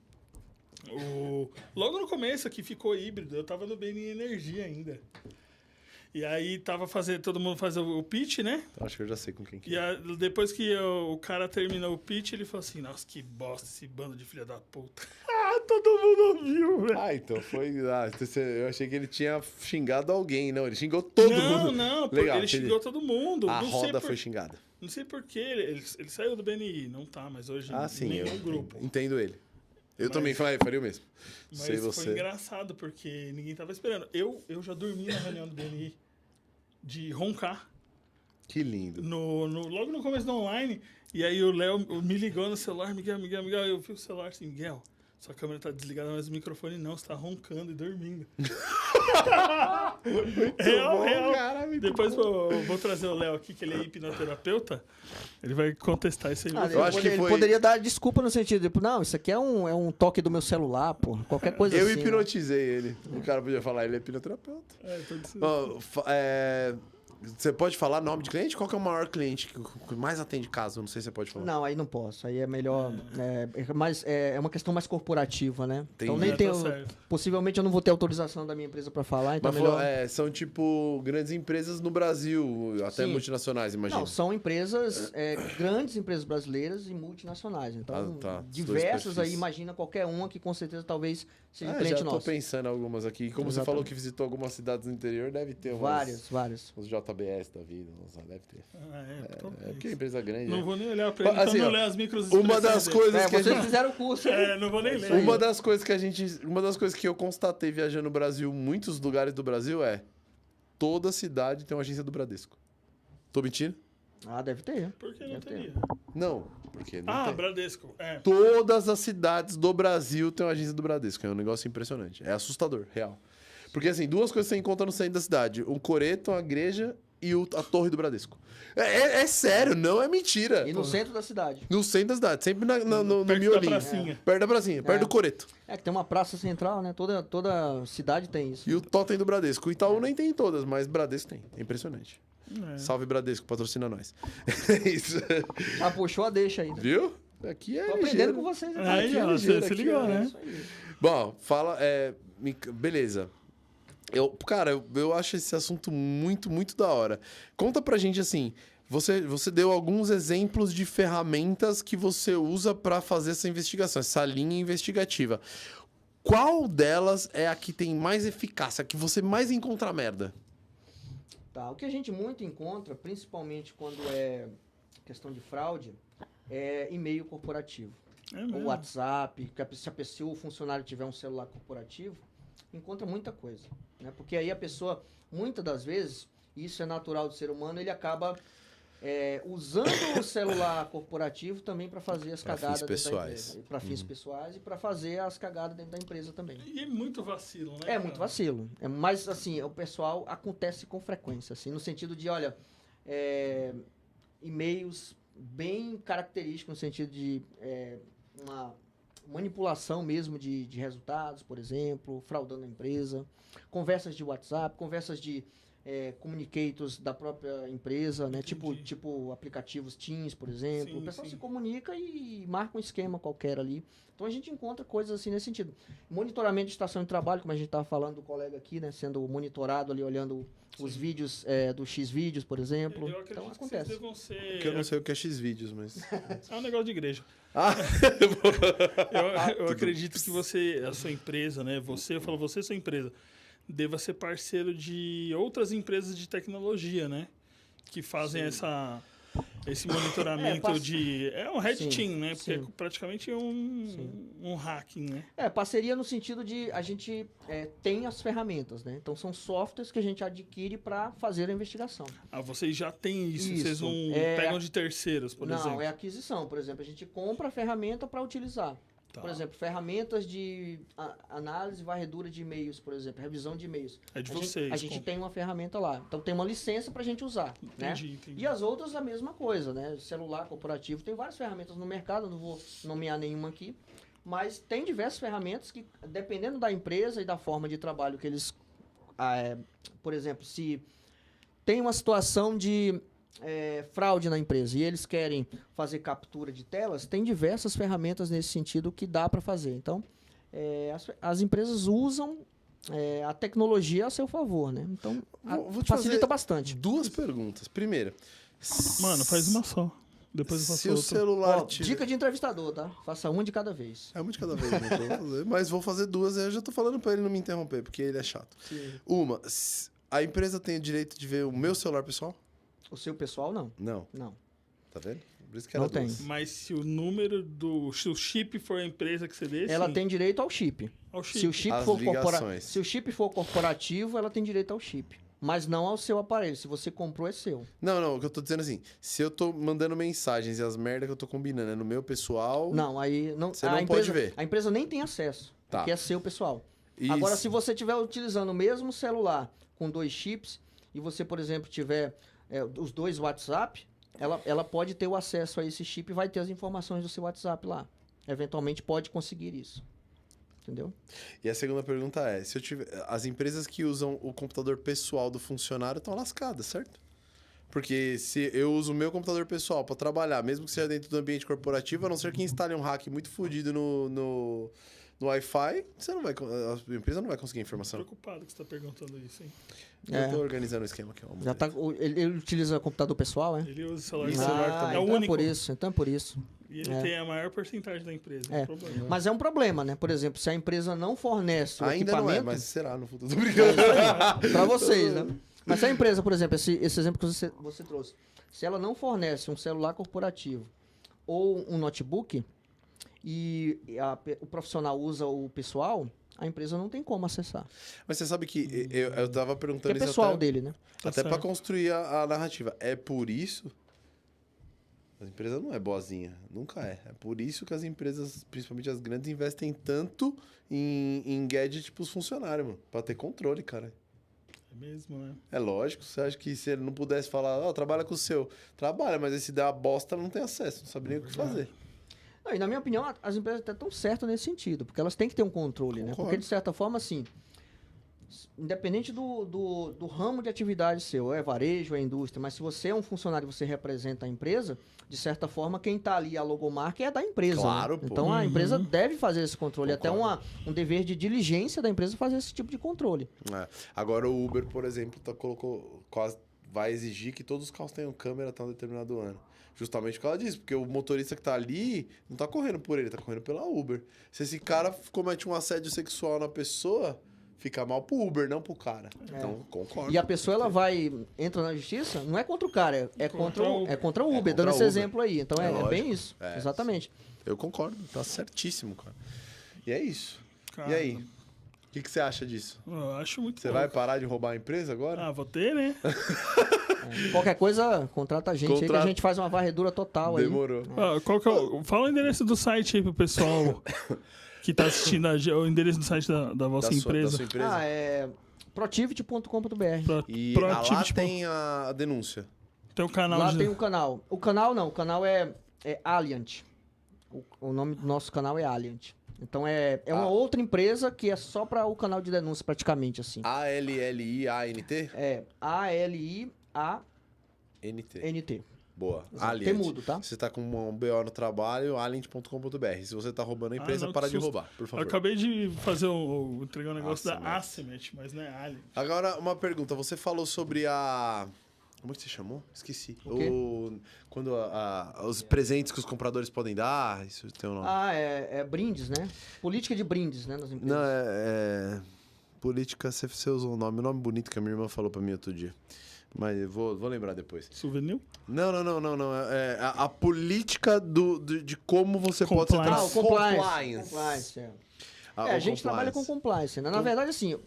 Speaker 2: Logo no começo que ficou híbrido, eu tava no BNI Energia ainda. E aí todo mundo faz o pitch, né?
Speaker 1: Então, acho que eu já sei com quem que
Speaker 2: E depois que o cara terminou o pitch, ele falou assim, nossa, que bosta esse bando de filha da puta. Ah, todo mundo ouviu, velho.
Speaker 1: Ah, então foi. Eu achei que ele tinha xingado alguém, não. Ele xingou todo mundo.
Speaker 2: Não, porque
Speaker 1: Legal,
Speaker 2: ele
Speaker 1: entendi.
Speaker 2: xingou todo mundo.
Speaker 1: A
Speaker 2: Não sei
Speaker 1: roda
Speaker 2: por-
Speaker 1: foi xingada.
Speaker 2: Não sei porquê, ele saiu do BNI, não tá, mas hoje
Speaker 1: Ah, sim.
Speaker 2: nenhum
Speaker 1: Eu
Speaker 2: grupo.
Speaker 1: entendo ele. Eu
Speaker 2: Mas-
Speaker 1: também faria o mesmo.
Speaker 2: Mas
Speaker 1: Sei
Speaker 2: foi
Speaker 1: você.
Speaker 2: engraçado, porque ninguém tava esperando. Eu já dormi na reunião do BNI de roncar.
Speaker 1: Que lindo.
Speaker 2: Logo no começo do online. E aí o Léo me ligou no celular, Miguel. Eu vi o celular assim, Miguel, sua câmera tá desligada, mas o microfone não, você tá roncando e dormindo. real.
Speaker 1: Cara, muito
Speaker 2: Depois
Speaker 1: bom.
Speaker 2: vou trazer o Léo aqui, que ele é hipnoterapeuta. Ele vai contestar isso aí.
Speaker 1: eu acho que
Speaker 3: ele
Speaker 1: foi-
Speaker 3: poderia dar desculpa no sentido, tipo, não, isso aqui é um toque do meu celular, pô. Qualquer coisa
Speaker 1: Eu
Speaker 3: assim. né?
Speaker 1: hipnotizei ele. O cara podia falar, ele é hipnoterapeuta.
Speaker 2: Pode ser.
Speaker 1: Ó, você pode falar nome de cliente? Qual que é o maior cliente que mais atende caso? Não sei se você pode falar.
Speaker 3: Não, aí não posso. Aí é melhor. É uma questão mais corporativa, né? Então nem
Speaker 2: Tá
Speaker 3: tenho.
Speaker 2: certo.
Speaker 3: Possivelmente eu não vou ter autorização da minha empresa pra falar, então
Speaker 1: Mas
Speaker 3: é melhor.
Speaker 1: são tipo grandes empresas no Brasil, até
Speaker 3: Sim.
Speaker 1: multinacionais, imagina.
Speaker 3: Não, são empresas, grandes empresas brasileiras e multinacionais. Então,
Speaker 1: Ah, tá. Os dois
Speaker 3: diversas aí,
Speaker 1: perfis.
Speaker 3: imagina qualquer uma que com certeza talvez seja
Speaker 1: Já
Speaker 3: cliente
Speaker 1: tô
Speaker 3: nosso.
Speaker 1: pensando em algumas aqui. Como você
Speaker 3: Exatamente.
Speaker 1: falou que visitou algumas cidades no interior, deve ter umas...
Speaker 3: Várias.
Speaker 1: Os JBS da vida, deve ter.
Speaker 2: Talvez.
Speaker 1: É porque é empresa grande.
Speaker 2: Não
Speaker 1: né?
Speaker 2: vou nem olhar pra ele,
Speaker 1: Assim,
Speaker 2: então
Speaker 1: ó,
Speaker 2: não ler as micros
Speaker 1: Uma das
Speaker 2: expressões dele.
Speaker 1: coisas que a
Speaker 3: vocês
Speaker 1: gente...
Speaker 3: fizeram o curso, hein?
Speaker 2: Não vou nem ler.
Speaker 1: Uma das coisas que eu constatei viajando no Brasil, muitos lugares do Brasil, toda cidade tem uma agência do Bradesco. Tô mentindo?
Speaker 3: Ah, deve ter.
Speaker 2: Por que não
Speaker 3: Deve ter.
Speaker 2: teria?
Speaker 1: Não, porque não tem.
Speaker 2: Bradesco.
Speaker 1: Todas as cidades do Brasil têm uma agência do Bradesco. É um negócio impressionante. É assustador, real. Porque, assim, duas coisas que você encontra no centro da cidade. Um coreto, uma igreja e a torre do Bradesco. É sério, não é mentira.
Speaker 3: E no centro da cidade.
Speaker 1: No centro da cidade, sempre no
Speaker 2: Perto da
Speaker 1: miolinho.
Speaker 2: pracinha.
Speaker 1: Perto da pracinha, perto do Coreto.
Speaker 3: É que tem uma praça central, né? Toda cidade tem isso.
Speaker 1: E o totem do Bradesco. O Itaú nem tem em todas, mas Bradesco tem. É impressionante. Salve Bradesco, patrocina nós. É isso.
Speaker 3: Ah, puxou a deixa aí. Né?
Speaker 1: Viu? Aqui é
Speaker 3: Tô aprendendo
Speaker 1: ligeiro.
Speaker 3: com vocês. Né?
Speaker 2: Aí,
Speaker 3: Aqui é
Speaker 2: ó,
Speaker 3: ligeiro,
Speaker 2: você se
Speaker 3: aqui
Speaker 2: ligou,
Speaker 3: é
Speaker 2: né?
Speaker 3: isso aí.
Speaker 1: Bom, fala... beleza. Cara, eu acho esse assunto muito, muito da hora. Conta pra gente, assim... Você deu alguns exemplos de ferramentas que você usa para fazer essa investigação, essa linha investigativa. Qual delas é a que tem mais eficácia, a que você mais encontra merda?
Speaker 3: Tá, o que a gente muito encontra, principalmente quando é questão de fraude, é e-mail corporativo.
Speaker 2: É
Speaker 3: Ou
Speaker 2: mesmo.
Speaker 3: WhatsApp, se o funcionário tiver um celular corporativo, encontra muita coisa. Né? Porque aí a pessoa, muitas das vezes, isso é natural do ser humano, ele acaba usando o celular corporativo também para fazer as cagadas dentro da empresa. Para fins pessoais e para fazer as cagadas dentro da empresa também.
Speaker 2: E é muito vacilo, né?
Speaker 3: É muito vacilo. Mas, assim, o pessoal acontece com frequência, assim, no sentido de, olha, e-mails bem característicos, no sentido de uma manipulação mesmo de resultados, por exemplo, fraudando a empresa, conversas de WhatsApp, conversas de communicators da própria empresa, né? Tipo aplicativos Teams, por exemplo.
Speaker 2: Sim,
Speaker 3: o pessoal
Speaker 2: sim.
Speaker 3: se comunica e marca um esquema qualquer ali. Então a gente encontra coisas assim nesse sentido. Monitoramento de estação de trabalho, como a gente estava falando do colega aqui, né? Sendo monitorado ali, olhando os vídeos do X-Vídeos, por exemplo.
Speaker 2: Eu acredito
Speaker 3: Então
Speaker 2: que vocês
Speaker 3: acontece.
Speaker 2: devam ser...
Speaker 1: Porque eu não sei o que é X-Vídeos, mas...
Speaker 2: É um negócio de igreja.
Speaker 1: Ah,
Speaker 2: Eu acredito que você, a sua empresa, né? Eu falo você, sua empresa, deva ser parceiro de outras empresas de tecnologia, né? Que fazem esse monitoramento É um red
Speaker 3: Sim,
Speaker 2: team, né? Porque
Speaker 3: sim.
Speaker 2: é praticamente um hacking, né?
Speaker 3: Parceria no sentido de a gente tem as ferramentas, né? Então são softwares que a gente adquire para fazer a investigação.
Speaker 2: Ah, vocês já têm isso,
Speaker 3: Isso.
Speaker 2: vocês não pegam de terceiros, por
Speaker 3: Não,
Speaker 2: exemplo.
Speaker 3: é aquisição. Por exemplo, a gente compra a ferramenta para utilizar.
Speaker 2: Tá.
Speaker 3: Por exemplo, ferramentas de análise e varredura de e-mails, por exemplo, revisão de e-mails.
Speaker 2: É de
Speaker 3: A gente-
Speaker 2: vocês,
Speaker 3: A gente
Speaker 2: compra.
Speaker 3: tem uma ferramenta lá. Então tem uma licença para a gente usar. Né?
Speaker 2: Entendi.
Speaker 3: E as outras a mesma coisa, né? Celular corporativo, tem várias ferramentas no mercado, não vou nomear nenhuma aqui, mas tem diversas ferramentas que, dependendo da empresa e da forma de trabalho que eles... por exemplo, se tem uma situação de fraude na empresa e eles querem fazer captura de telas, tem diversas ferramentas nesse sentido que dá para fazer. Então, as empresas usam a tecnologia a seu favor, né? Então,
Speaker 1: Vou te
Speaker 3: facilita
Speaker 1: fazer
Speaker 3: bastante.
Speaker 1: duas perguntas. Primeira...
Speaker 2: Mano, faz uma só. Depois eu faço
Speaker 1: Se o
Speaker 2: outra.
Speaker 1: celular
Speaker 3: Ó, dica de entrevistador, tá? Faça uma de cada vez.
Speaker 1: É uma de cada vez, né, que eu vou fazer, mas vou fazer duas, aí eu já tô falando pra ele não me interromper, porque ele é chato.
Speaker 3: Sim.
Speaker 1: Uma, a empresa tem o direito de ver o meu celular pessoal?
Speaker 3: O seu pessoal, não.
Speaker 1: Não,
Speaker 3: Não.
Speaker 1: tá vendo? Por isso que era
Speaker 3: Não tem.
Speaker 1: duas.
Speaker 2: Mas se o número se o chip for a empresa que você dê,
Speaker 3: Ela
Speaker 2: sim,
Speaker 3: tem direito ao chip.
Speaker 2: ao chip.
Speaker 3: Se o chip
Speaker 1: As
Speaker 3: for
Speaker 1: ligações.
Speaker 3: Se o chip for corporativo, ela tem direito ao chip. Mas não ao seu aparelho. Se você comprou, é seu.
Speaker 1: Não, o que eu tô dizendo assim, se eu tô mandando mensagens e as merdas que eu tô combinando é no meu pessoal...
Speaker 3: Não, aí não.
Speaker 1: Você não pode ver.
Speaker 3: A empresa nem tem acesso.
Speaker 1: Tá.
Speaker 3: Porque é seu pessoal.
Speaker 1: Isso.
Speaker 3: Agora, se você estiver utilizando o mesmo celular com 2 chips e você, por exemplo, tiver os 2 WhatsApp, ela pode ter o acesso a esse chip e vai ter as informações do seu WhatsApp lá. Eventualmente pode conseguir isso. Entendeu?
Speaker 1: E a segunda pergunta é, se eu tiver... As empresas que usam o computador pessoal do funcionário estão lascadas, certo? Porque se eu uso o meu computador pessoal para trabalhar, mesmo que seja dentro do ambiente corporativo, a não ser que instale um hack muito fodido no Wi-Fi, a empresa não vai conseguir a
Speaker 2: Tô
Speaker 1: informação.
Speaker 2: preocupado que você tá perguntando isso, hein?
Speaker 1: Eu tô organizando o esquema aqui.
Speaker 3: Já tá, ele utiliza computador pessoal, é?
Speaker 2: Ele usa o celular.
Speaker 1: E celular também.
Speaker 2: É o
Speaker 3: então
Speaker 2: único.
Speaker 3: Então é por isso.
Speaker 2: E ele tem a maior porcentagem da empresa. Não
Speaker 3: É.
Speaker 2: tem problema.
Speaker 3: Mas é um problema, né? Por exemplo, se a empresa não fornece o
Speaker 1: Ainda
Speaker 3: equipamento...
Speaker 1: não é, mas será no futuro. Tô brincando.
Speaker 3: Para vocês, né? Mas se a empresa, por exemplo, esse exemplo que você trouxe, se ela não fornece um celular corporativo ou um notebook e o profissional usa o pessoal, a empresa não tem como acessar.
Speaker 1: Mas você sabe que eu tava
Speaker 3: Porque
Speaker 1: perguntando
Speaker 3: é
Speaker 1: isso
Speaker 3: pessoal
Speaker 1: até,
Speaker 3: dele, né?
Speaker 2: Tá
Speaker 1: até para
Speaker 2: certo.
Speaker 1: construir a narrativa. É por isso... A empresa não é boazinha, nunca é. É por isso que as empresas, principalmente as grandes, investem tanto em gadget pros funcionários, mano. Pra ter controle, cara.
Speaker 2: mesmo, né?
Speaker 1: É lógico, você acha que se ele não pudesse falar, ó, trabalha com o seu, trabalha, mas aí se der uma bosta, não tem acesso, não sabe nem o que fazer.
Speaker 3: Não, e na minha opinião, as empresas até estão certas nesse sentido, porque elas têm que ter um controle, né?
Speaker 1: Concordo.
Speaker 3: Porque, de certa forma, assim, independente do ramo de atividade seu, é varejo, é indústria, mas se você é um funcionário e você representa a empresa, de certa forma, quem está ali, a logomarca, é da empresa.
Speaker 1: Claro,
Speaker 3: né?
Speaker 1: pô.
Speaker 3: Então, a empresa deve fazer esse controle.
Speaker 1: Concordo.
Speaker 3: Até um dever de diligência da empresa fazer esse tipo de controle.
Speaker 1: É. Agora o Uber, por exemplo, vai exigir que todos os carros tenham câmera até um determinado ano. Justamente por causa disso, porque o motorista que tá ali não tá correndo por ele, tá correndo pela Uber. Se esse cara comete um assédio sexual na pessoa, fica mal pro Uber, não pro cara. Então, concordo.
Speaker 3: E a pessoa, ela entra na justiça, não é contra o cara, é contra o Uber,
Speaker 1: contra
Speaker 3: dando
Speaker 1: o
Speaker 3: esse
Speaker 1: Uber.
Speaker 3: exemplo aí. Então, é
Speaker 1: lógico.
Speaker 3: bem isso,
Speaker 1: É.
Speaker 3: exatamente.
Speaker 1: Eu concordo, tá certíssimo, cara. E é isso.
Speaker 2: Cara,
Speaker 1: E aí? O que você acha disso?
Speaker 2: Eu acho muito
Speaker 1: Você
Speaker 2: louco.
Speaker 1: vai parar de roubar a empresa agora?
Speaker 2: Ah, vou ter, né?
Speaker 3: Qualquer coisa, contrata a gente aí que a gente faz uma varredura total aí.
Speaker 1: Demorou.
Speaker 2: Ah, qual que é fala o endereço do site aí pro pessoal que tá assistindo o endereço do site da vossa
Speaker 1: Da
Speaker 2: empresa.
Speaker 1: sua empresa?
Speaker 3: Ah, é protivit.com.br.
Speaker 1: E
Speaker 2: Pro
Speaker 1: lá
Speaker 2: Activity,
Speaker 1: tem a denúncia.
Speaker 2: tem o canal
Speaker 3: Lá
Speaker 2: de...
Speaker 3: tem o canal. O canal é Alliant. O nome do nosso canal é Alliant. Então é uma outra empresa que é só para o canal de denúncia, praticamente, assim.
Speaker 1: ALLIANT?
Speaker 3: É ALIANT.
Speaker 1: NT. Boa.
Speaker 3: Exato.
Speaker 1: Alliant.
Speaker 3: Tem mudo, tá?
Speaker 1: Você tá com um BO no trabalho, alliant.com.br. Se você tá roubando a empresa,
Speaker 2: não,
Speaker 1: para
Speaker 2: que
Speaker 1: de
Speaker 2: susto.
Speaker 1: roubar, por
Speaker 2: Eu
Speaker 1: favor.
Speaker 2: acabei de fazer entregar um negócio
Speaker 1: Acimet.
Speaker 2: da Acimet, mas não é Alien.
Speaker 1: Agora, uma pergunta. Você falou sobre a... Como é que você chamou? Esqueci.
Speaker 3: O quê?
Speaker 1: Quando os presentes que os compradores podem dar, isso tem um nome.
Speaker 3: É brindes, né? Política de brindes, né, nas empresas.
Speaker 1: Não, política, você usou um nome bonito que a minha irmã falou pra mim outro dia. Mas eu vou lembrar depois.
Speaker 2: Souvenir?
Speaker 1: Não. É a política de como você pode ser
Speaker 2: Compliance.
Speaker 3: Ah, o compliance. É. A gente trabalha com compliance, né? Na verdade, assim,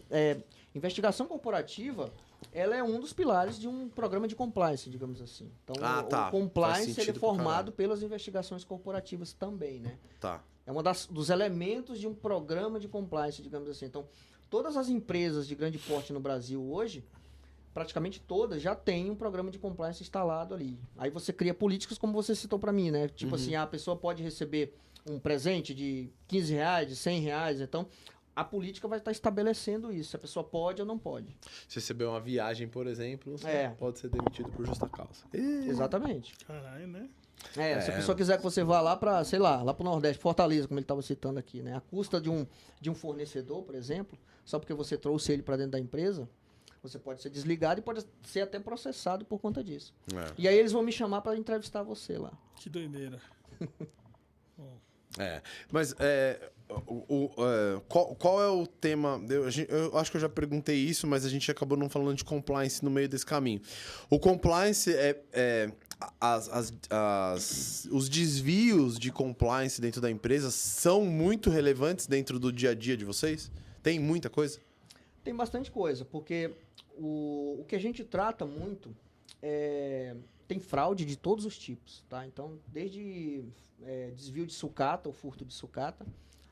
Speaker 3: investigação corporativa, ela é um dos pilares de um programa de compliance, digamos assim. Então,
Speaker 1: Ah, tá.
Speaker 3: o compliance
Speaker 1: Faz
Speaker 3: ele é
Speaker 1: sentido pra
Speaker 3: formado
Speaker 1: caralho.
Speaker 3: pelas investigações corporativas também, né?
Speaker 1: Tá.
Speaker 3: É um dos elementos de um programa de compliance, digamos assim. Então, todas as empresas de grande porte no Brasil hoje, praticamente todas, já têm um programa de compliance instalado ali. Aí você cria políticas como você citou para mim, né? Tipo assim, a pessoa pode receber um presente de R$15, de R$100, então a política vai estar estabelecendo isso, se a pessoa pode ou não pode.
Speaker 1: Se receber uma viagem, por exemplo, você
Speaker 3: É.
Speaker 1: pode ser demitido por justa causa.
Speaker 3: Exatamente.
Speaker 2: Caralho, né?
Speaker 3: Se a pessoa quiser que você vá lá para, sei lá pro Nordeste, Fortaleza, como ele estava citando aqui, né? A custa de um fornecedor, por exemplo, só porque você trouxe ele para dentro da empresa, você pode ser desligado e pode ser até processado por conta disso. E aí eles vão me chamar para entrevistar você lá.
Speaker 2: Que doideira.
Speaker 1: Mas qual é o tema? Eu acho que eu já perguntei isso, mas a gente acabou não falando de compliance no meio desse caminho. O compliance os desvios de compliance dentro da empresa são muito relevantes dentro do dia a dia de vocês? Tem muita coisa?
Speaker 3: Tem bastante coisa, porque o que a gente trata muito tem fraude de todos os tipos, tá? Então, desde desvio de sucata, ou furto de sucata,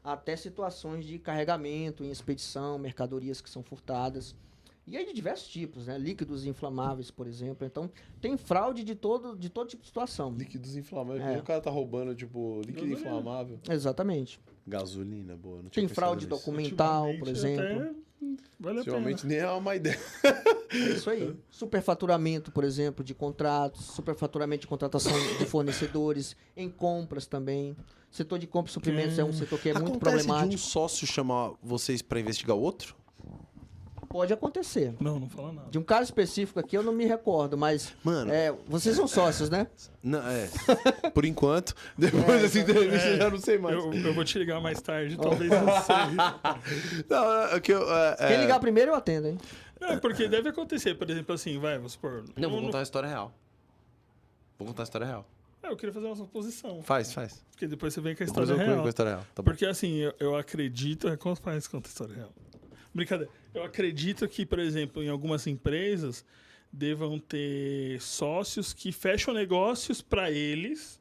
Speaker 3: até situações de carregamento em expedição, mercadorias que são furtadas. E aí de diversos tipos, né? Líquidos inflamáveis, por exemplo. Então, tem fraude de todo tipo de situação.
Speaker 1: Líquidos inflamáveis. O cara tá roubando, tipo, líquido inflamável.
Speaker 3: Exatamente.
Speaker 1: Gasolina, boa. Não tinha
Speaker 3: Tem fraude
Speaker 1: pensado nisso.
Speaker 3: documental, por
Speaker 2: Ultimamente,
Speaker 3: exemplo.
Speaker 2: até vale a pena.
Speaker 1: Ultimamente nem é uma ideia.
Speaker 3: É isso aí. Superfaturamento, por exemplo, de contratos, superfaturamento de contratação de fornecedores, em compras também. Setor de compras e suprimentos é um setor que é muito
Speaker 1: Acontece
Speaker 3: problemático.
Speaker 1: de um sócio chamar vocês pra investigar o outro?
Speaker 3: Pode acontecer.
Speaker 2: Não fala nada.
Speaker 3: De um caso específico aqui eu não me recordo, mas
Speaker 1: Mano.
Speaker 3: vocês são sócios, né?
Speaker 1: Não, por enquanto. Depois dessa entrevista eu já não sei mais.
Speaker 2: Eu vou te ligar mais tarde, talvez não sei.
Speaker 1: Não,
Speaker 3: Quem ligar primeiro eu atendo, hein?
Speaker 2: Não, porque deve acontecer, por exemplo, assim, vamos supor.
Speaker 1: Não, vou contar uma história real.
Speaker 2: Eu queria fazer uma suposição.
Speaker 1: Faz.
Speaker 2: Porque depois você vem com a
Speaker 1: Depois
Speaker 2: história
Speaker 1: eu conto
Speaker 2: real.
Speaker 1: com a história real. Tá bom.
Speaker 2: Porque assim, eu acredito. Conta a história real. Brincadeira. Eu acredito que, por exemplo, em algumas empresas devam ter sócios que fecham negócios para eles,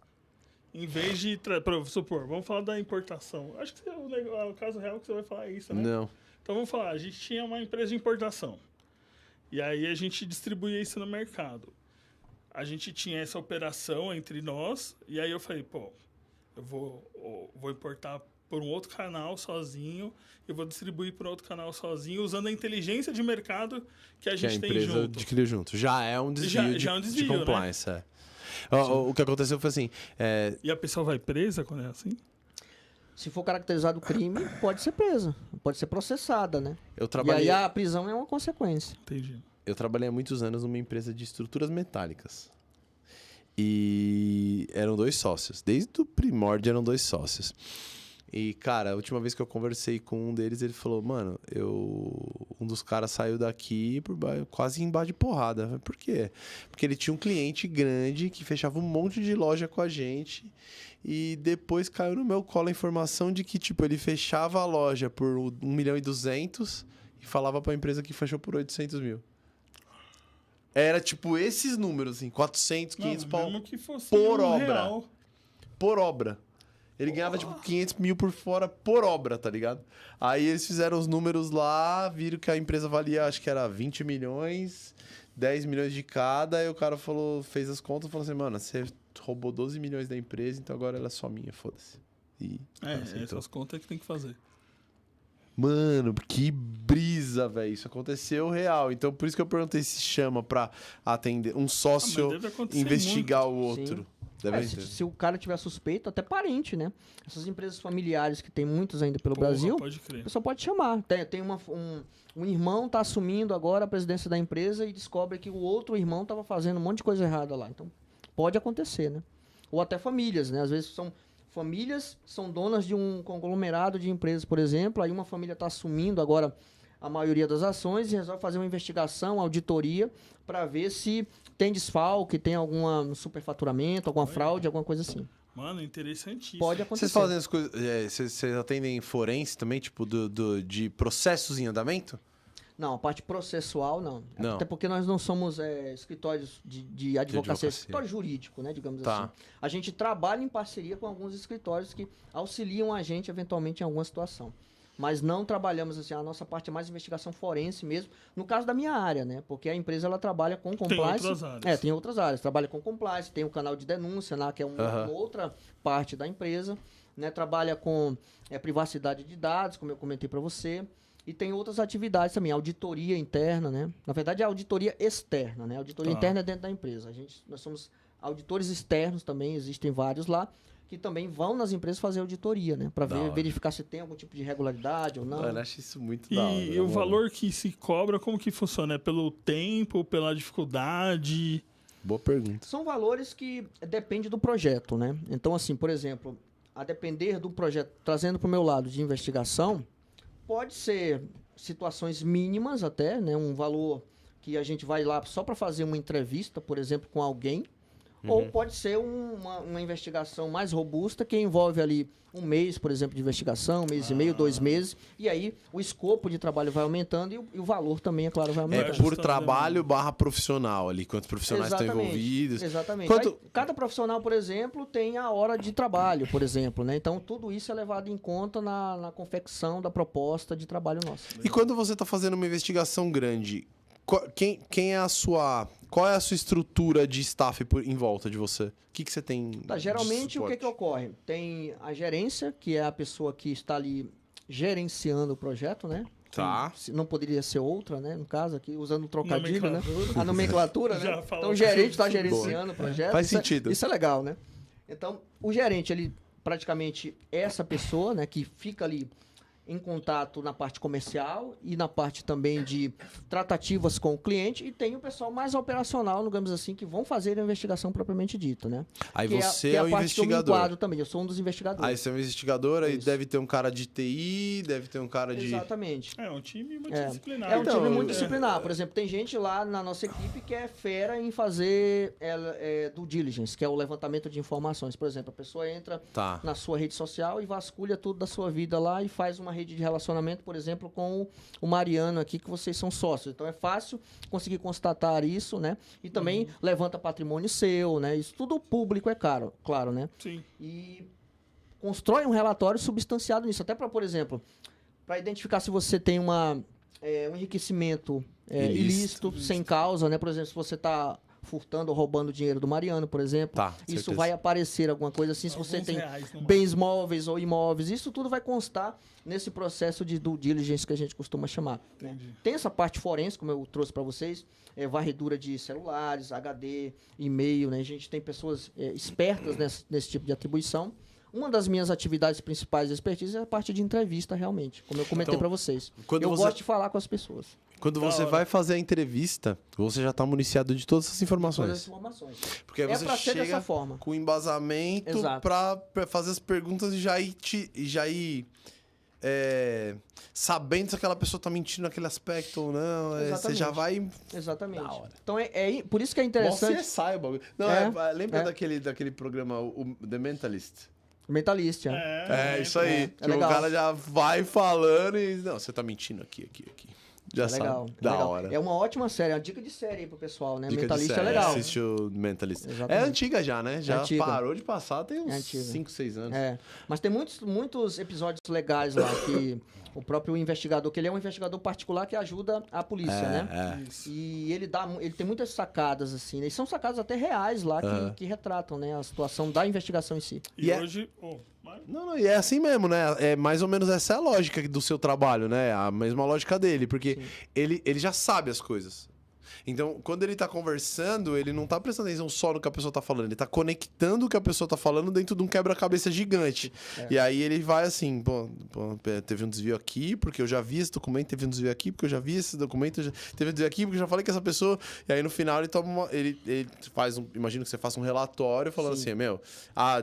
Speaker 2: em vez de. Supor, vamos falar da importação. Acho que o caso real que você vai falar é isso, né?
Speaker 1: Não.
Speaker 2: Então vamos falar, a gente tinha uma empresa de importação. E aí a gente distribuía isso no mercado. A gente tinha essa operação entre nós, e aí eu falei, pô, eu vou importar por um outro canal sozinho, eu vou distribuir por outro canal sozinho, usando a inteligência de mercado que a gente tem junto.
Speaker 1: Adquiriu junto. Já é um desvio,
Speaker 2: Já é um
Speaker 1: de
Speaker 2: desvio,
Speaker 1: compliance. Né? O que aconteceu foi assim...
Speaker 2: E a pessoa vai presa quando é assim?
Speaker 3: Se for caracterizado crime, pode ser presa, pode ser processada, né? E aí a prisão é uma consequência.
Speaker 2: Entendi.
Speaker 1: Eu trabalhei há muitos anos numa empresa de estruturas metálicas. E eram 2 sócios. Desde o primórdio eram 2 sócios. E, cara, a última vez que eu conversei com um deles, ele falou, mano, um dos caras saiu daqui quase em bar de porrada. Eu falei, por quê? Porque ele tinha um cliente grande que fechava um monte de loja com a gente e depois caiu no meu colo a informação de que, tipo, ele fechava a loja por 1.200.000 e falava pra empresa que fechou por 800 mil. Era, tipo, esses números, assim, 400, 500 pau por obra.
Speaker 2: Real.
Speaker 1: Por obra. Ele ganhava, tipo, 500 mil por fora por obra, tá ligado? Aí eles fizeram os números lá, viram que a empresa valia, acho que era 20 milhões, 10 milhões de cada. Aí o cara fez as contas e falou assim, mano, você roubou 12 milhões da empresa, então agora ela é só minha, foda-se. E
Speaker 2: essas contas que tem que fazer.
Speaker 1: Mano, que brisa, velho. Isso aconteceu real. Então, por isso que eu perguntei se chama pra atender um sócio investigar
Speaker 2: muito.
Speaker 1: o outro.
Speaker 3: Se o cara tiver suspeito, até parente, né? Essas empresas familiares que tem muitos ainda pelo Brasil,
Speaker 2: pode crer.
Speaker 3: a pessoa pode chamar. Tem um irmão tá assumindo agora a presidência da empresa e descobre que o outro irmão tava fazendo um monte de coisa errada lá. Então, pode acontecer, né? Ou até famílias, né? Às vezes famílias são donas de um conglomerado de empresas, por exemplo, aí uma família está assumindo agora a maioria das ações e resolve fazer uma investigação, auditoria, para ver se tem desfalque, tem algum superfaturamento, alguma fraude, alguma coisa assim.
Speaker 2: Mano, interessantíssimo.
Speaker 3: Pode acontecer.
Speaker 1: Vocês fazem as coisas... Vocês atendem forense também, tipo, de processos em andamento?
Speaker 3: Não, a parte processual, não.
Speaker 1: Não.
Speaker 3: Até porque nós não somos escritórios de advocacia, escritório jurídico, né, digamos assim. A gente trabalha em parceria com alguns escritórios que auxiliam a gente, eventualmente, em alguma situação. Mas não trabalhamos, assim, a nossa parte é mais investigação forense mesmo, no caso da minha área, né? Porque a empresa, ela trabalha com compliance.
Speaker 2: Tem outras áreas.
Speaker 3: Tem outras áreas. Trabalha com compliance, tem o canal de denúncia, né, que é uma outra parte da empresa, né? Trabalha com privacidade de dados, como eu comentei para você. E tem outras atividades também, auditoria interna, né? Na verdade, é auditoria externa, né? Auditoria interna é dentro da empresa. Nós somos auditores externos também, existem vários lá, que também vão nas empresas fazer auditoria, né? Para verificar se tem algum tipo de irregularidade ou não.
Speaker 1: Eu acho isso muito da hora.
Speaker 2: E o valor que se cobra, como que funciona? É pelo tempo, pela dificuldade?
Speaker 1: Boa pergunta.
Speaker 3: São valores que dependem do projeto, né? Então, assim, por exemplo, a depender do projeto, trazendo para o meu lado de investigação, pode ser situações mínimas até, né? Um valor que a gente vai lá só para fazer uma entrevista, por exemplo, com alguém. Ou pode ser uma investigação mais robusta que envolve ali um mês, por exemplo, de investigação, 1 mês e meio, 2 meses. E aí o escopo de trabalho vai aumentando e o valor também, é claro, vai aumentando.
Speaker 1: É por trabalho / profissional ali, quantos profissionais estão envolvidos.
Speaker 3: Exatamente. Aí, cada profissional, por exemplo, tem a hora de trabalho, por exemplo, né? Então, tudo isso é levado em conta na confecção da proposta de trabalho nossa.
Speaker 1: E quando você está fazendo uma investigação grande, quem é a sua... Qual é a sua estrutura de staff em volta de você? O que você tem?
Speaker 3: Geralmente, o que ocorre? Tem a gerência, que é a pessoa que está ali gerenciando o projeto, né?
Speaker 1: Tá.
Speaker 3: Não poderia ser outra, né? No caso aqui, usando o trocadilho, né? A nomenclatura, né? Então, o gerente está gerenciando o projeto.
Speaker 1: Faz sentido.
Speaker 3: Isso é legal, né? Então, o gerente, ele praticamente é essa pessoa, né? Que fica ali em contato na parte comercial e na parte também de tratativas com o cliente, e tem o pessoal mais operacional, digamos assim, que vão fazer a investigação propriamente dita, né?
Speaker 1: Aí
Speaker 3: que
Speaker 1: você é o investigador.
Speaker 3: Que eu me enquadro também, eu sou um dos investigadores.
Speaker 1: Aí você é um investigador, aí deve ter um cara de TI, deve ter um cara de...
Speaker 3: Exatamente.
Speaker 2: É um time multidisciplinar.
Speaker 3: É um time multidisciplinar. Por exemplo, tem gente lá na nossa equipe que é fera em fazer due diligence, que é o levantamento de informações. Por exemplo, a pessoa entra na sua rede social e vasculha tudo da sua vida lá e faz uma rede de relacionamento, por exemplo, com o Mariano aqui, que vocês são sócios. Então é fácil conseguir constatar isso, né? E também levanta patrimônio seu, né? Isso tudo público, é claro, né?
Speaker 2: Sim.
Speaker 3: E constrói um relatório substanciado nisso. Até para, por exemplo, para identificar se você tem uma um enriquecimento
Speaker 1: Ilícito.
Speaker 3: ilícito, sem causa, né? Por exemplo, se você está furtando ou roubando dinheiro do Mariano, por exemplo,
Speaker 1: Tá,
Speaker 3: isso
Speaker 1: certeza.
Speaker 3: vai aparecer alguma coisa assim. Se
Speaker 2: Alguns
Speaker 3: você tem
Speaker 2: reais, no
Speaker 3: bens móveis ou imóveis, isso tudo vai constar nesse processo de due diligence que a gente costuma chamar. Né?
Speaker 2: Entendi.
Speaker 3: Tem essa parte forense, como eu trouxe para vocês, varredura de celulares, HD, e-mail, né? A gente tem pessoas espertas nesse tipo de atribuição. Uma das minhas atividades principais de expertise é a parte de entrevista, realmente, como eu comentei
Speaker 1: Então,
Speaker 3: para vocês.
Speaker 1: quando
Speaker 3: Eu
Speaker 1: você-
Speaker 3: gosto de falar com as pessoas.
Speaker 1: Quando
Speaker 2: Da
Speaker 1: você
Speaker 2: hora.
Speaker 1: vai fazer a entrevista, você já tá municiado de todas essas
Speaker 3: Todas as
Speaker 1: informações.
Speaker 3: informações.
Speaker 1: Porque aí
Speaker 3: É
Speaker 1: você
Speaker 3: pra ser dessa
Speaker 1: chega
Speaker 3: forma.
Speaker 1: com embasamento
Speaker 3: Exato.
Speaker 1: pra fazer as perguntas e já ir sabendo se aquela pessoa tá mentindo naquele aspecto ou não. Você
Speaker 3: Exatamente.
Speaker 1: já vai...
Speaker 3: Exatamente.
Speaker 1: Da hora.
Speaker 3: Então, por isso que é
Speaker 1: Mó
Speaker 3: interessante.
Speaker 1: CSI o bagulho. Não, lembra daquele programa, o The Mentalist?
Speaker 3: Mentalist,
Speaker 1: É, isso aí.
Speaker 3: É
Speaker 1: Que o
Speaker 3: legal.
Speaker 1: cara já vai falando e... Não, você tá mentindo aqui. Já
Speaker 3: É
Speaker 1: sabe.
Speaker 3: legal.
Speaker 1: Da
Speaker 3: legal.
Speaker 1: hora.
Speaker 3: É uma ótima série, é uma dica de série aí pro pessoal, né?
Speaker 1: Dica de
Speaker 3: Mentalist é
Speaker 1: série,
Speaker 3: legal.
Speaker 1: Assiste o Mentalist.
Speaker 3: Exatamente.
Speaker 1: É antiga já, né? Já
Speaker 3: antiga.
Speaker 1: parou de passar, tem uns
Speaker 3: antiga.
Speaker 1: 5, 6 anos.
Speaker 3: É, mas tem muitos episódios legais lá que o próprio investigador, que ele é um investigador particular que ajuda a polícia, né?
Speaker 2: Isso.
Speaker 3: E ele tem muitas sacadas, assim, né? E são sacadas até reais lá que retratam, né, a situação da investigação em si.
Speaker 2: E
Speaker 1: E é-
Speaker 2: hoje...
Speaker 1: Não, e é assim mesmo, né? É mais ou menos essa é a lógica do seu trabalho, né? A mesma lógica dele, porque ele já sabe as coisas. Então, quando ele tá conversando, ele não tá prestando atenção só no que a pessoa tá falando, ele tá conectando o que a pessoa tá falando dentro de um quebra-cabeça gigante. E aí ele vai assim, pô, teve um desvio aqui, porque eu já vi esse documento, teve um desvio aqui, porque eu já vi esse documento, teve um desvio aqui, porque eu já falei com essa pessoa. E aí no final ele toma ele faz imagino que você faça um relatório falando assim,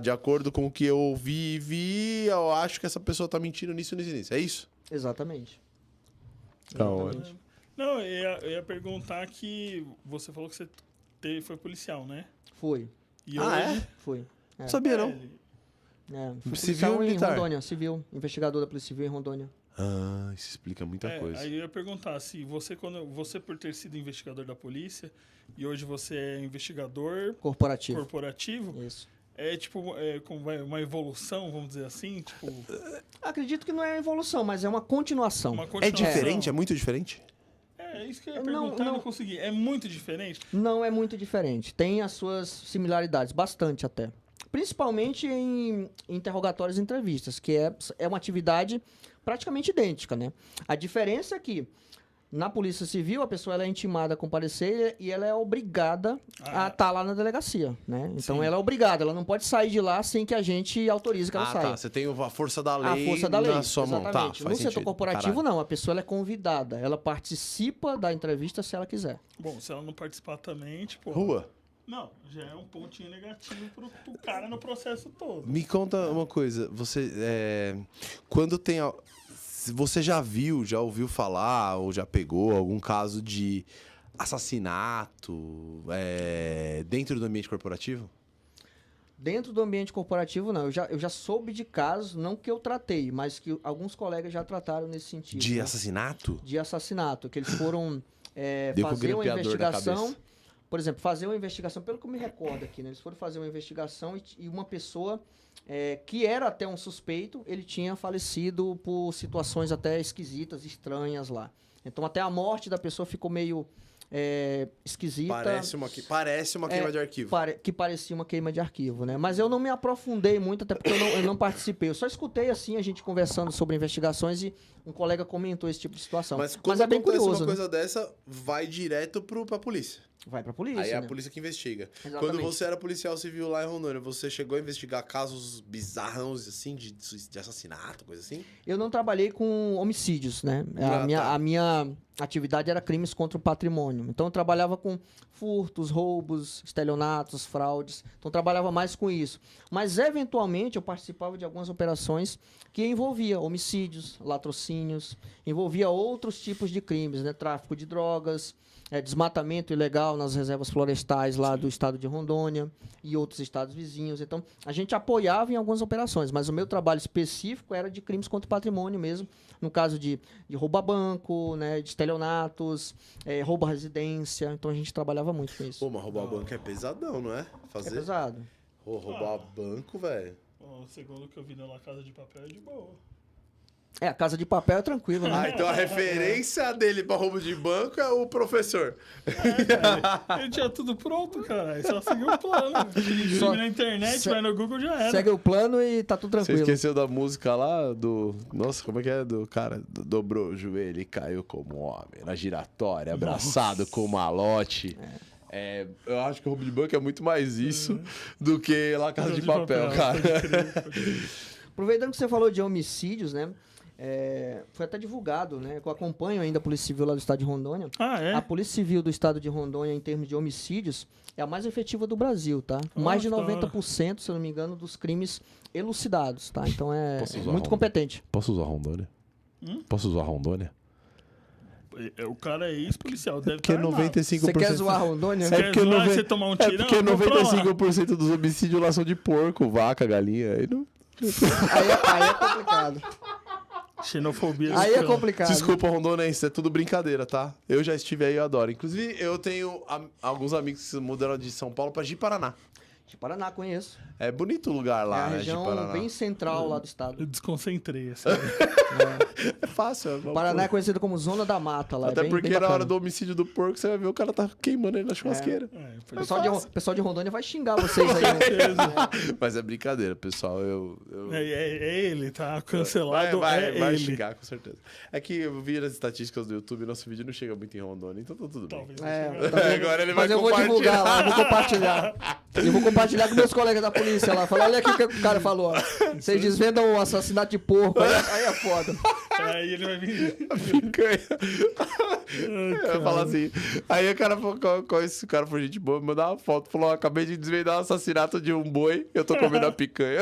Speaker 1: de acordo com o que eu vi, eu acho que essa pessoa tá mentindo nisso. É isso?
Speaker 3: Exatamente.
Speaker 1: Da hora.
Speaker 2: Não, eu ia perguntar que você falou que você foi policial, né?
Speaker 3: Fui.
Speaker 2: E
Speaker 1: Ah,
Speaker 2: hoje...
Speaker 3: Fui.
Speaker 1: Não sabia, não.
Speaker 3: Fui
Speaker 1: Civil ou
Speaker 3: policial em
Speaker 1: militar?
Speaker 3: Rondônia, civil. Investigador da Polícia Civil em Rondônia.
Speaker 1: Ah, isso explica muita coisa.
Speaker 2: Aí eu ia perguntar se você por ter sido investigador da polícia e hoje você é investigador
Speaker 3: Corporativo.
Speaker 2: corporativo,
Speaker 3: Isso.
Speaker 2: é tipo uma evolução, vamos dizer assim, tipo
Speaker 3: Acredito que não é evolução, mas é uma continuação.
Speaker 2: uma
Speaker 1: É
Speaker 2: continuação.
Speaker 1: diferente? É muito diferente?
Speaker 2: É isso que eu ia
Speaker 3: Não,
Speaker 2: perguntar e não
Speaker 3: não.
Speaker 2: consegui. É muito diferente?
Speaker 3: Não é muito diferente. Tem as suas similaridades, bastante até. Principalmente em interrogatórios e entrevistas, que é uma atividade praticamente idêntica, né? A diferença é que na Polícia Civil a pessoa ela é intimada a comparecer e ela é obrigada a estar lá na delegacia, né? Então
Speaker 2: Sim.
Speaker 3: ela é obrigada, ela não pode sair de lá sem que a gente autorize que ela saia.
Speaker 1: Tá. Você tem a força da
Speaker 3: A
Speaker 1: lei,
Speaker 3: força da lei,
Speaker 1: na sua mão. Tá,
Speaker 3: exatamente.
Speaker 1: faz
Speaker 3: No setor
Speaker 1: sentido.
Speaker 3: corporativo,
Speaker 1: Caralho.
Speaker 3: não. A pessoa ela é convidada. Ela participa da entrevista se ela quiser.
Speaker 2: Bom, se ela não participar também, tipo...
Speaker 1: Rua,
Speaker 2: Não, já é um pontinho negativo pro cara no processo todo.
Speaker 1: me conta uma coisa. Você, quando tem... Você já ouviu falar ou já pegou algum caso de assassinato dentro do ambiente corporativo?
Speaker 3: Dentro do ambiente corporativo, não. Eu já soube de casos, não que eu tratei, mas que alguns colegas já trataram nesse sentido.
Speaker 1: De
Speaker 3: né?
Speaker 1: assassinato?
Speaker 3: De assassinato. Que eles foram
Speaker 1: Deu com o
Speaker 3: fazer uma
Speaker 1: grampeador na
Speaker 3: investigação.
Speaker 1: cabeça.
Speaker 3: Por exemplo, fazer uma investigação, pelo que eu me recordo aqui, né? Eles foram fazer uma investigação e uma pessoa que era até um suspeito, ele tinha falecido por situações até esquisitas, estranhas lá. Então até a morte da pessoa ficou meio esquisita.
Speaker 1: Parece uma queima de arquivo.
Speaker 3: Que parecia uma queima de arquivo, né? Mas eu não me aprofundei muito, até porque eu não participei. Eu só escutei, assim, a gente conversando sobre investigações e um colega comentou esse tipo de situação.
Speaker 1: Mas quando
Speaker 3: é bem
Speaker 1: acontece
Speaker 3: curioso,
Speaker 1: uma
Speaker 3: né?
Speaker 1: coisa dessa, vai direto pra polícia.
Speaker 3: Vai pra polícia,
Speaker 1: Aí é a
Speaker 3: né?
Speaker 1: polícia que investiga.
Speaker 3: Exatamente.
Speaker 1: Quando você era policial civil lá em Rondônia, você chegou a investigar casos bizarros, assim, de assassinato, coisa assim?
Speaker 3: Eu não trabalhei com homicídios, né?
Speaker 1: tá.
Speaker 3: A minha atividade era crimes contra o patrimônio. Então eu trabalhava com furtos, roubos, estelionatos, fraudes. Então eu trabalhava mais com isso. Mas eventualmente eu participava de algumas operações que envolvia homicídios, latrocínios, envolvia outros tipos de crimes, né? Tráfico de drogas, desmatamento ilegal nas reservas florestais lá do estado de Rondônia e outros estados vizinhos. Então, a gente apoiava em algumas operações, mas o meu trabalho específico era de crimes contra o patrimônio mesmo, no caso de roubo a banco, né, de estelionatos, roubo à residência. Então, a gente trabalhava muito com isso.
Speaker 1: Pô, mas roubar banco é pesadão, não é?
Speaker 3: É
Speaker 1: Fazer.
Speaker 3: pesado.
Speaker 1: Roubar banco, velho.
Speaker 2: Segundo o que eu vi na La Casa de Papel é de boa.
Speaker 3: A Casa de Papel é tranquilo, né?
Speaker 1: Ah, então a referência dele pra roubo de banco é o professor.
Speaker 2: Ele tinha tudo pronto, cara. É só seguir o plano. Só na internet, vai no Google, já era.
Speaker 3: Segue o plano e tá tudo
Speaker 1: Você
Speaker 3: tranquilo.
Speaker 1: esqueceu da música lá do... Nossa, como é que é? Do cara, dobrou o joelho e caiu como um homem. Na giratória, abraçado com o malote. Eu acho que o roubo de banco é muito mais isso do que lá Casa de Papel, cara.
Speaker 3: Aproveitando que você falou de homicídios, né? Foi até divulgado, né? Eu acompanho ainda a Polícia Civil lá do estado de Rondônia.
Speaker 2: Ah, é?
Speaker 3: A Polícia Civil do estado de Rondônia, em termos de homicídios, é a mais efetiva do Brasil, tá? Mais de
Speaker 2: da hora.
Speaker 3: 90%, se eu não me engano, dos crimes elucidados, tá? Então
Speaker 1: Posso usar
Speaker 3: muito
Speaker 1: um?
Speaker 3: competente.
Speaker 1: Posso usar Rondônia? Posso usar Rondônia?
Speaker 2: O cara é ex-policial, deve
Speaker 1: Porque
Speaker 2: estar armado.
Speaker 1: 95%...
Speaker 3: Você quer zoar Rondônia?
Speaker 2: Quer
Speaker 1: porque
Speaker 2: zoar,
Speaker 1: noven-
Speaker 2: você tomar um
Speaker 1: É
Speaker 2: tirão?
Speaker 1: porque
Speaker 2: Vou pra lá.
Speaker 1: 95% dos homicídios lá são de porco, vaca, galinha. Aí não...
Speaker 3: Aí é complicado.
Speaker 2: Xenofobia.
Speaker 3: Aí é
Speaker 2: estrela.
Speaker 3: complicado.
Speaker 1: Desculpa, rondonense, é tudo brincadeira, tá? Eu já estive aí, eu adoro. Inclusive, eu tenho alguns amigos que mudaram de São Paulo pra Ji-Paraná.
Speaker 3: De Paraná, conheço.
Speaker 1: É bonito o lugar
Speaker 3: É
Speaker 1: lá,
Speaker 3: a
Speaker 1: né,
Speaker 3: região
Speaker 1: Ji-Paraná.
Speaker 3: bem central lá do estado.
Speaker 2: Eu desconcentrei, assim.
Speaker 1: É fácil.
Speaker 3: O Paraná é conhecido como Zona da Mata lá.
Speaker 1: Até
Speaker 3: é bem,
Speaker 1: porque
Speaker 3: bem
Speaker 1: na
Speaker 3: bacana.
Speaker 1: hora do homicídio do porco, você vai ver o cara tá queimando ele na churrasqueira.
Speaker 3: O pessoal de Rondônia vai xingar vocês aí. Né?
Speaker 1: Mas é brincadeira, pessoal.
Speaker 2: É ele, tá cancelado.
Speaker 1: Vai
Speaker 2: ele.
Speaker 1: xingar, com certeza. É que eu vi as estatísticas do YouTube, nosso vídeo não chega muito em Rondônia, então tá tudo bem.
Speaker 2: Talvez.
Speaker 1: Agora ele vai
Speaker 3: Mas eu vou divulgar lá, eu vou compartilhar. Eu vou compartilhar com meus colegas da polícia lá. Falar, olha aqui o que o cara falou. Ó. Vocês desvendam o assassinato de porco. Aí é foda.
Speaker 2: Aí ele vai vir.
Speaker 1: Picanha. Eu ia falar assim. Aí o cara falou, esse cara foi gente boa, me mandar uma foto. Falou, acabei de desvendar o assassinato de um boi, eu tô comendo a picanha.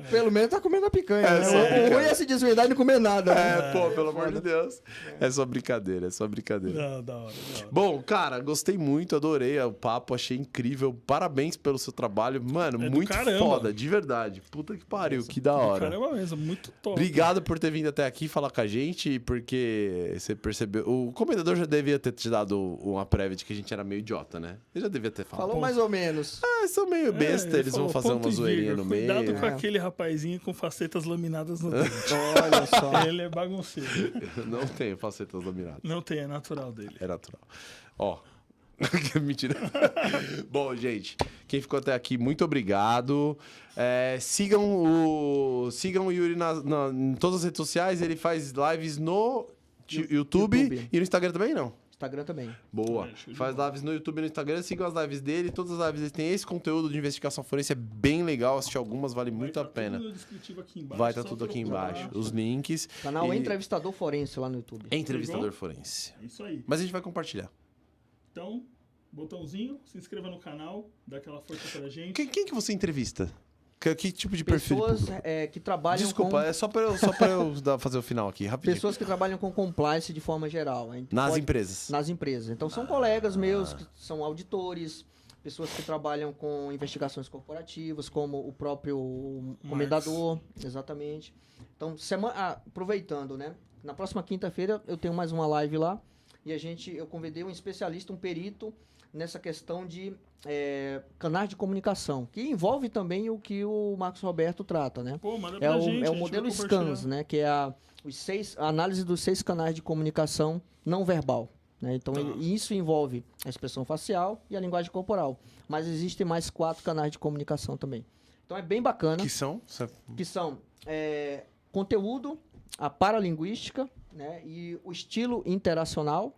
Speaker 3: Pelo menos tá comendo a picanha.
Speaker 1: É,
Speaker 3: Né?
Speaker 1: só
Speaker 3: O
Speaker 1: picanha.
Speaker 3: ruim é se desvendar e não comer nada. né?
Speaker 1: Pô, pelo amor de Deus. É só brincadeira, é só brincadeira.
Speaker 2: Não, da hora.
Speaker 1: Bom, cara, gostei muito, adorei o papo, achei incrível. Parabéns pelo seu trabalho. Mano,
Speaker 2: É do
Speaker 1: muito
Speaker 2: caramba.
Speaker 1: foda, de verdade. Puta que pariu, que da hora.
Speaker 2: Caramba mesmo, muito top.
Speaker 1: Obrigado por ter vindo até aqui falar com a gente, porque você percebeu. O comendador já devia ter te dado uma prévia de que a gente era meio idiota, né? Ele já devia ter falado.
Speaker 3: Falou mais ou menos.
Speaker 1: Ah, são meio besta,
Speaker 2: ele
Speaker 1: eles vão
Speaker 2: falou,
Speaker 1: fazer
Speaker 2: ponto
Speaker 1: uma
Speaker 2: e
Speaker 1: zoeirinha
Speaker 2: vírgula,
Speaker 1: no meio.
Speaker 2: Cuidado com aquele rapazinho com facetas laminadas no dente.
Speaker 3: Olha só.
Speaker 2: Ele é bagunceiro.
Speaker 1: Não tenho facetas dominadas.
Speaker 2: Não tem, é natural dele.
Speaker 1: É natural. Ó. Mentira. Bom, gente, quem ficou até aqui, muito obrigado. Sigam o Yuri em todas as redes sociais. Ele faz lives no YouTube e no Instagram também, não?
Speaker 3: Instagram também.
Speaker 1: Boa.
Speaker 2: Show de
Speaker 1: Faz lives no YouTube e no Instagram. Sigam as lives dele. Todas as lives dele têm esse conteúdo de investigação forense. É bem legal. Assistir algumas vale muito a pena.
Speaker 2: Tudo no descritivo aqui embaixo,
Speaker 1: Vai estar
Speaker 2: só
Speaker 1: tudo aqui
Speaker 2: procurar.
Speaker 1: embaixo. Os links.
Speaker 3: Canal
Speaker 1: E-
Speaker 3: Entrevistador Forense lá no YouTube.
Speaker 1: Entrevistador forense.
Speaker 2: É isso aí.
Speaker 1: Mas a gente vai compartilhar.
Speaker 2: Então, botãozinho, se inscreva no canal, dá aquela força pra gente.
Speaker 1: Quem que você entrevista? Que tipo de perfil?
Speaker 3: Pessoas que trabalham
Speaker 1: Desculpa,
Speaker 3: com...
Speaker 1: é só pra eu fazer o final aqui, rapidinho.
Speaker 3: Pessoas que trabalham com compliance de forma geral. A gente
Speaker 1: Nas
Speaker 3: pode-
Speaker 1: empresas.
Speaker 3: Nas empresas. Então, são colegas meus que são auditores, pessoas que trabalham com investigações corporativas, como o próprio comendador, exatamente. Então, aproveitando, né? Na próxima quinta-feira eu tenho mais uma live lá e eu convidei um especialista, um perito, nessa questão de canais de comunicação, que envolve também o que o Marcos Roberto trata, né?
Speaker 2: Pô, manda
Speaker 3: É
Speaker 2: pra
Speaker 3: o,
Speaker 2: gente.
Speaker 3: é
Speaker 2: a
Speaker 3: o
Speaker 2: gente
Speaker 3: modelo
Speaker 2: vai compartilhar.
Speaker 3: SCANS, né? Que é a análise dos 6 canais de comunicação não verbal. Né? Então, isso envolve a expressão facial e a linguagem corporal. Mas existem mais 4 canais de comunicação também. Então, é bem bacana.
Speaker 1: Que são?
Speaker 3: Que são conteúdo, a paralinguística, né? E o estilo interacional,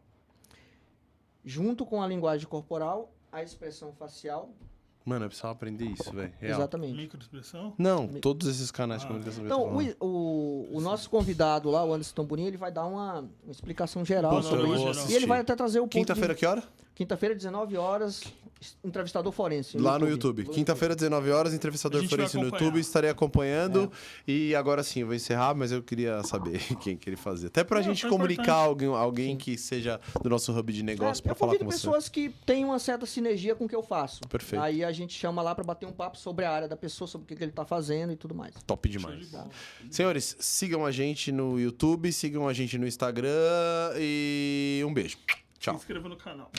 Speaker 3: junto com a linguagem corporal, a expressão facial.
Speaker 1: Mano, eu precisava aprender isso, velho. Real.
Speaker 3: Exatamente.
Speaker 2: Microexpressão?
Speaker 1: Não, todos esses canais de comunicação. que eu tô
Speaker 3: Então,
Speaker 1: falando.
Speaker 3: o nosso convidado lá, o Anderson Tamburini, ele vai dar uma explicação geral
Speaker 1: Pô,
Speaker 3: sobre
Speaker 1: eu vou
Speaker 3: isso.
Speaker 1: assistir.
Speaker 3: E ele vai até trazer o ponto
Speaker 1: Quinta-feira,
Speaker 3: de...
Speaker 1: que hora?
Speaker 3: Quinta-feira, 19 horas, entrevistador forense.
Speaker 1: Lá no YouTube. Quinta-feira, 19 horas, entrevistador
Speaker 2: A gente vai
Speaker 1: forense no
Speaker 2: acompanhar.
Speaker 1: YouTube. Estarei acompanhando. E agora sim, eu vou encerrar, mas eu queria saber quem que ele fazia. Até pra
Speaker 2: Não,
Speaker 1: gente
Speaker 2: foi
Speaker 1: comunicar alguém que seja do nosso hub de negócio pra
Speaker 3: Eu
Speaker 1: falar
Speaker 3: convido
Speaker 1: com você.
Speaker 3: pessoas que têm uma certa sinergia com o que eu faço.
Speaker 1: Perfeito.
Speaker 3: Aí a gente chama lá para bater um papo sobre a área da pessoa, sobre o que ele tá fazendo e tudo mais.
Speaker 1: Top
Speaker 2: Show
Speaker 1: demais.
Speaker 2: de bola.
Speaker 1: Senhores, sigam a gente no YouTube, sigam a gente no Instagram e um beijo.
Speaker 2: Se
Speaker 1: Tchau.
Speaker 2: inscreva no canal.